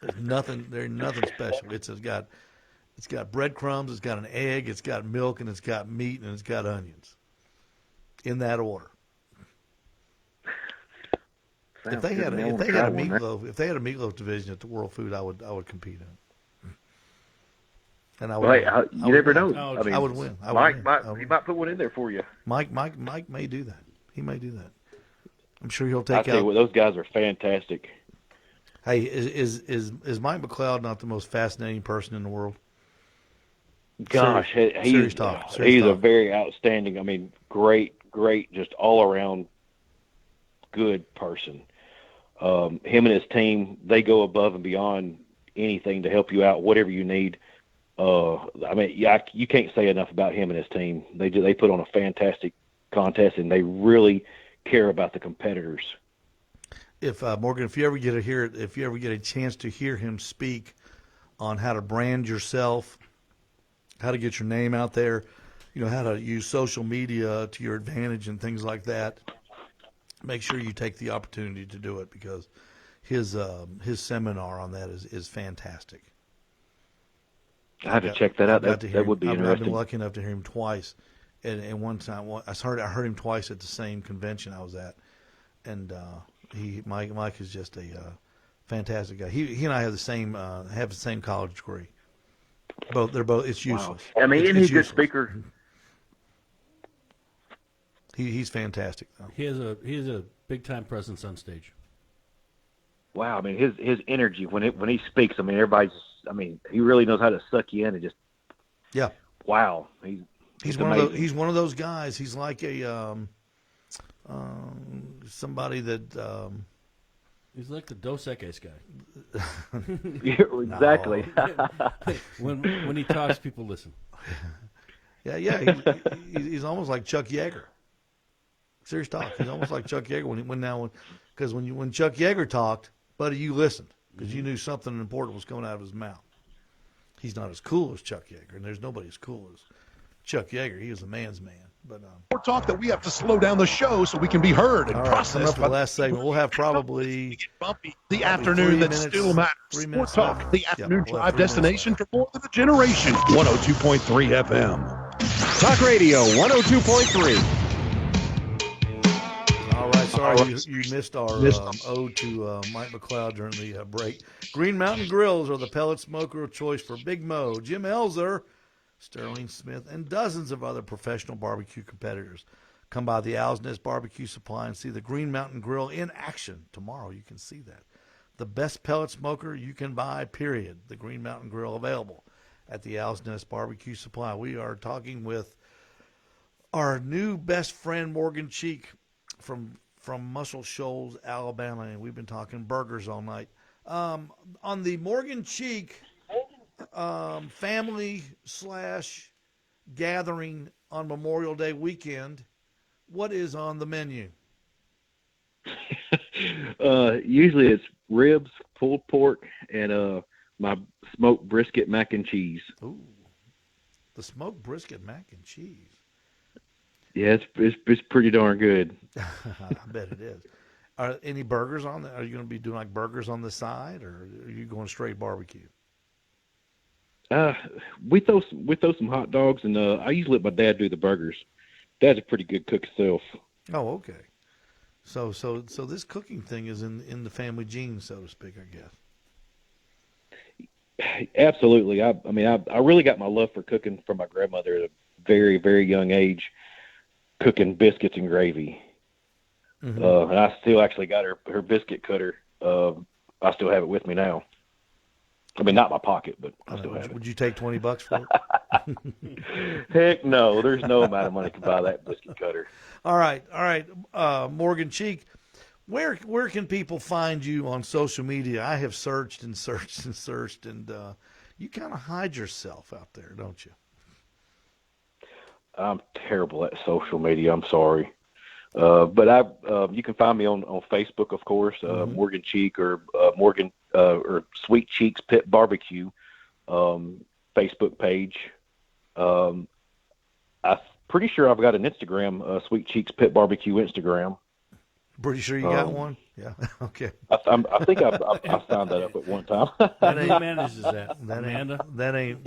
There's nothing special. It's got breadcrumbs, it's got an egg, it's got milk, and it's got meat, and it's got onions. In that order. If they had a meatloaf division at the World Food, I would compete in it. And I would. You never know. I mean, I would win. Mike might put one in there for you. Mike may do that. He may do that. I'm sure he'll take out. I tell you what, those guys are fantastic. Hey, is Mike McLeod not the most fascinating person in the world? Gosh, he's a very outstanding. I mean, great, just all around good person. Him and his team, they go above and beyond anything to help you out, whatever you need. I mean, you can't say enough about him and his team. They put on a fantastic contest, and they really care about the competitors. If Morgan, if you ever get a chance to hear him speak on how to brand yourself, how to get your name out there, how to use social media to your advantage and things like that, make sure you take the opportunity to do it, because his seminar on that is fantastic. I have to check that out. That would be interesting. I've been lucky enough to hear him twice, and one time I heard him twice at the same convention I was at, and Mike is just a fantastic guy. He and I have the same college degree. They're both. It's useless. Wow. I mean, isn't he a good speaker? He's fantastic though. He has a big time presence on stage. Wow, I mean his energy when he speaks. I mean, he really knows how to suck you in and just. Yeah. Wow, he's one of those guys. He's like a somebody that. He's like the Dos Equis guy. Exactly. when he talks, people listen. Yeah. He's almost like Chuck Yeager. Serious talk. He's almost like Chuck Yeager because when Chuck Yeager talked, buddy, you listened because you knew something important was coming out of his mouth. He's not as cool as Chuck Yeager, and there's nobody as cool as Chuck Yeager. He was a man's man. But more talk that we have to slow down the show so we can be heard and processed. Up the last segment, we'll have probably the afternoon that still matters. Sport Talk, the afternoon drive destination for more than a generation. 102.3 FM. Talk Radio 102.3. All right, sorry you missed our ode to Mike McLeod during the break. Green Mountain Grills are the pellet smoker of choice for Big Mo, Jim Elzer, Sterling Smith, and dozens of other professional barbecue competitors. Come by the Owl's Nest Barbecue Supply and see the Green Mountain Grill in action. Tomorrow you can see that. The best pellet smoker you can buy, period. The Green Mountain Grill available at the Owl's Nest Barbecue Supply. We are talking with our new best friend, Morgan Cheek, from Muscle Shoals, Alabama, and we've been talking burgers all night. On the Morgan Cheek family / gathering on Memorial Day weekend, what is on the menu? Usually it's ribs, pulled pork, and my smoked brisket mac and cheese. Ooh, the smoked brisket mac and cheese. Yeah, it's pretty darn good. I bet it is. Are any burgers on there? Are you going to be doing like burgers on the side, or are you going straight barbecue? We throw some hot dogs, and I usually let my dad do the burgers. Dad's a pretty good cook himself. Oh, okay. So this cooking thing is in the family genes, so to speak, I guess. Absolutely. I really got my love for cooking from my grandmother at a very, very young age, cooking biscuits and gravy. Mm-hmm. And I still actually got her biscuit cutter. I still have it with me now. I mean, not in my pocket, but I still have it. Would you take $20 for it? Heck no. There's no amount of money to buy that biscuit cutter. All right. Morgan Cheek, where can people find you on social media? I have searched and searched and searched, and you kind of hide yourself out there, don't you? I'm terrible at social media. I'm sorry. But you can find me on Facebook, of course, Morgan Cheek or Morgan or Sweet Cheeks Pit Barbecue Facebook page. I'm pretty sure I've got an Instagram, Sweet Cheeks Pit Barbecue Instagram. Pretty sure you got one? Yeah. Okay. I think I've signed that up at one time. Who manages that? Amanda? That ain't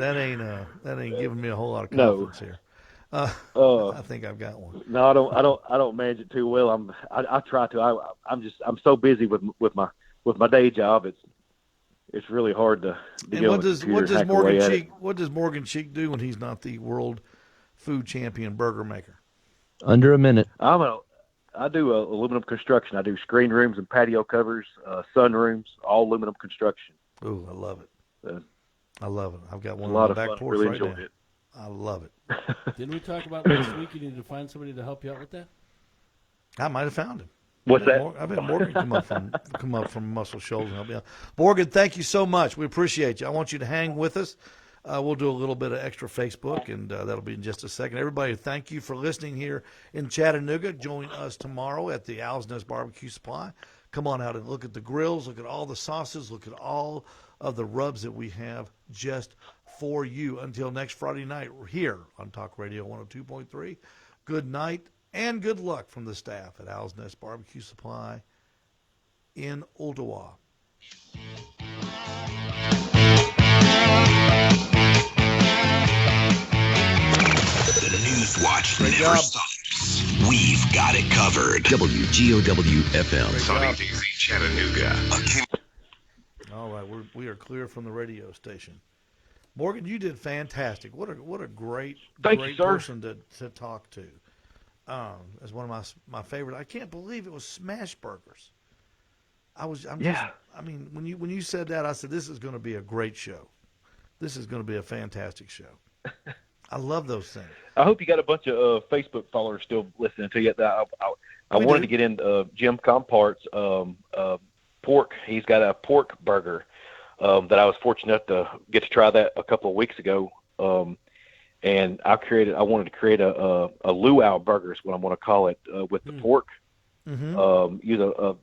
giving me a whole lot of confidence here. I think I've got one. No, I don't manage it too well. I try to. I'm so busy with my day job. It's really hard to get on the computer. What does Morgan Cheek do when he's not the world food champion burger maker? Under a minute. I do aluminum construction. I do screen rooms and patio covers, sun rooms, all aluminum construction. Ooh, I love it. I love it. I've got one on the back porch really right enjoyed now. It. I love it. Didn't we talk about last week you needed to find somebody to help you out with that? I might have found him. What's that? I've had Morgan come up from Muscle Shoals and help me out. Morgan, thank you so much. We appreciate you. I want you to hang with us. We'll do a little bit of extra Facebook, and that'll be in just a second. Everybody, thank you for listening here in Chattanooga. Join us tomorrow at the Owl's Nest Barbecue Supply. Come on out and look at the grills, look at all the sauces, look at all of the rubs that we have just for you. Until next Friday night, we're here on Talk Radio 102.3. Good night and good luck from the staff at Owl's Nest Barbecue Supply in Ottawa. The News Watch never stops. We've got it covered. WGOW-FM. Sunny Daisy, Chattanooga. All right, we are clear from the radio station. Morgan, you did fantastic. What a great person to talk to. As one of my favorite. I can't believe it was smash burgers. When you said that, I said this is going to be a great show. This is going to be a fantastic show. I love those things. I hope you got a bunch of Facebook followers still listening to you. I wanted to get in Jim Compart's pork. He's got a pork burger that I was fortunate to get to try that a couple of weeks ago. And I wanted to create a luau burger is what I'm going to call it with the pork. Mm-hmm. Use a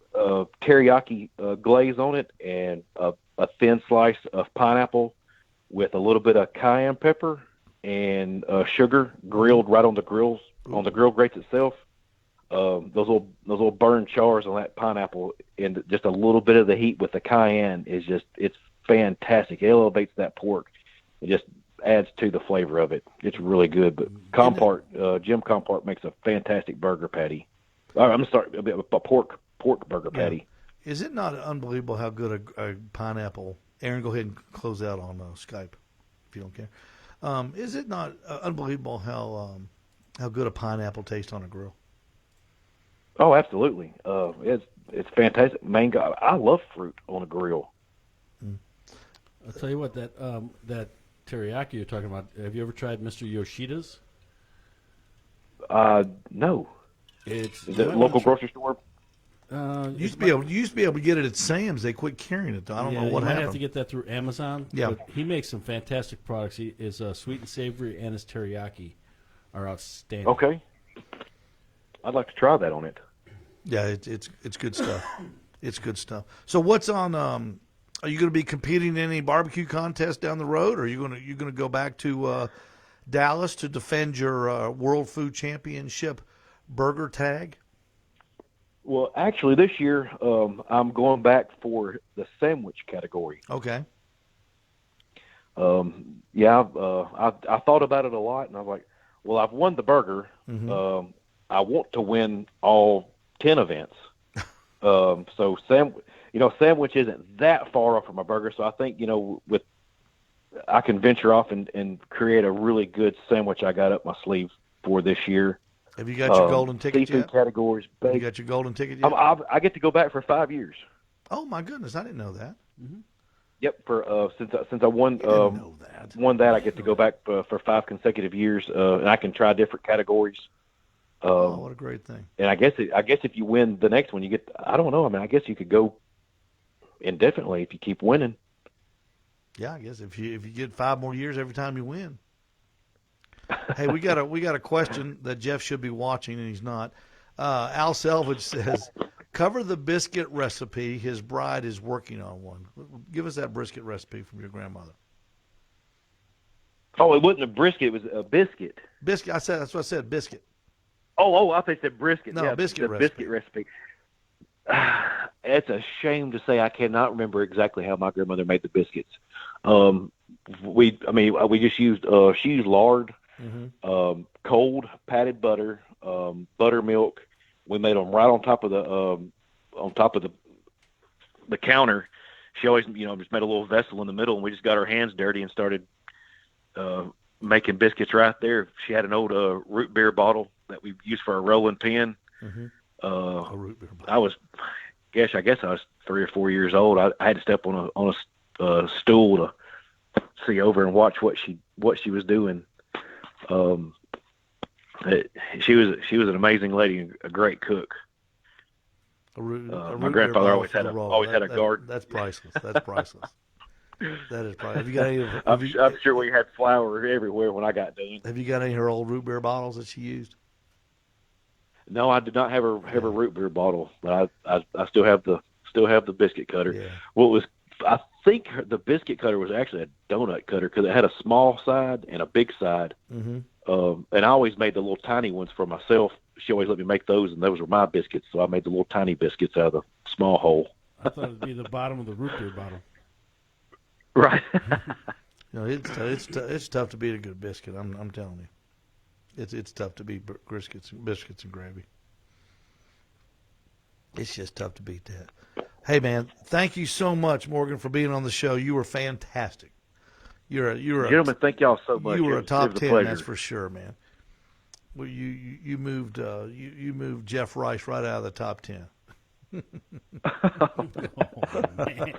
teriyaki glaze on it and a thin slice of pineapple with a little bit of cayenne pepper and sugar grilled right on the grills on the grill grates itself. Those little burned chars on that pineapple and just a little bit of the heat with the cayenne it's fantastic. It elevates that pork. It just adds to the flavor of it. It's really good. But Jim Compart makes a fantastic burger patty. I'm sorry, a pork burger patty. Is it not unbelievable how good a pineapple? Aaron, go ahead and close out on Skype if you don't care. Is it not unbelievable how good a pineapple tastes on a grill? Oh, absolutely. It's fantastic. Mango. I love fruit on a grill. I'll tell you what, that teriyaki you're talking about. Have you ever tried Mr. Yoshida's? No. It's the local grocery store. Used to be able to get it at Sam's. They quit carrying it though. I don't know what happened. You might have to get that through Amazon. Yeah, but he makes some fantastic products. His sweet and savory and his teriyaki are outstanding. Okay, I'd like to try that on it. Yeah, it's good stuff. It's good stuff. So what's on? Are you going to be competing in any barbecue contest down the road, or are you going to go back to Dallas to defend your World Food Championship burger tag? Well, actually, this year I'm going back for the sandwich category. Okay. I thought about it a lot, and I was like, well, I've won the burger. Mm-hmm. I want to win all 10 events. So sandwich isn't that far off from a burger. So I think, I can venture off and create a really good sandwich I got up my sleeve for this year. Have you got your golden ticket seafood yet? Categories. Have you got your golden ticket yet? I get to go back for 5 years. Oh my goodness, I didn't know that. Mm-hmm. Yep. For since I won that, I get to go back for 5 consecutive years, and I can try different categories. What a great thing! And I guess if you win the next one, you get. I don't know. I mean, I guess you could go indefinitely if you keep winning. Yeah, I guess if you get 5 more years every time you win. Hey, we got a question that Jeff should be watching and he's not. Al Selvage says, cover the biscuit recipe. His bride is working on one. Give us that brisket recipe from your grandmother. Oh, it wasn't a brisket. It was a biscuit. Biscuit. That's what I said, biscuit. Oh, I thought you said brisket. No, yeah, biscuit the recipe. Biscuit recipe. It's a shame to say I cannot remember exactly how my grandmother made the biscuits. We just used she used lard, cold patted butter, buttermilk. We made them right on top of the counter. She always just made a little vessel in the middle, and we just got our hands dirty and started making biscuits right there. She had an old root beer bottle that we used for a rolling pin. A root beer bottle. I guess I was 3 or 4 years old. I had to step on a stool to see over and watch what she was doing. She was an amazing lady, a great cook. My grandfather always had a garden. That's priceless. That's priceless. That is priceless. Have you got any? I'm sure we had flour everywhere when I got done. Have you got any of her old root beer bottles that she used? No, I did not have a root beer bottle, but I still have the biscuit cutter. Yeah. I think the biscuit cutter was actually a donut cutter because it had a small side and a big side. Mm-hmm. And I always made the little tiny ones for myself. She always let me make those, and those were my biscuits. So I made the little tiny biscuits out of the small hole. I thought it'd be the bottom of the root beer bottle. Right. It's tough to beat a good biscuit. I'm telling you. It's tough to beat biscuits and gravy. It's just tough to beat that. Hey man, thank you so much, Morgan, for being on the show. You were fantastic. Gentlemen, thank y'all so much. You were a top 10, pleasure. that's for sure, man. Well, you moved Jeff Rice right out of the top 10. Oh, man.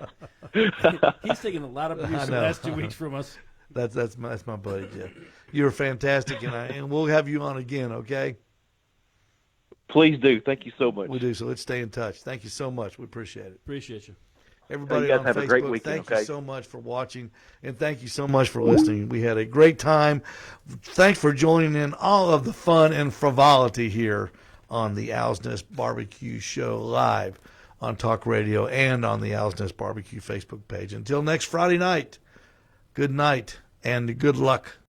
He's taking a lot of abuse the last 2 weeks from us. That's my buddy Jeff. You're fantastic, and we'll have you on again, okay? Please do. Thank you so much. We do. So let's stay in touch. Thank you so much. We appreciate it. Appreciate you. Everybody you guys on have Facebook, a great weekend, thank you so much for watching, and thank you so much for listening. We had a great time. Thanks for joining in all of the fun and frivolity here on the Owl's Nest Barbecue Show live on Talk Radio and on the Owl's Nest Barbecue Facebook page. Until next Friday night, good night and good luck.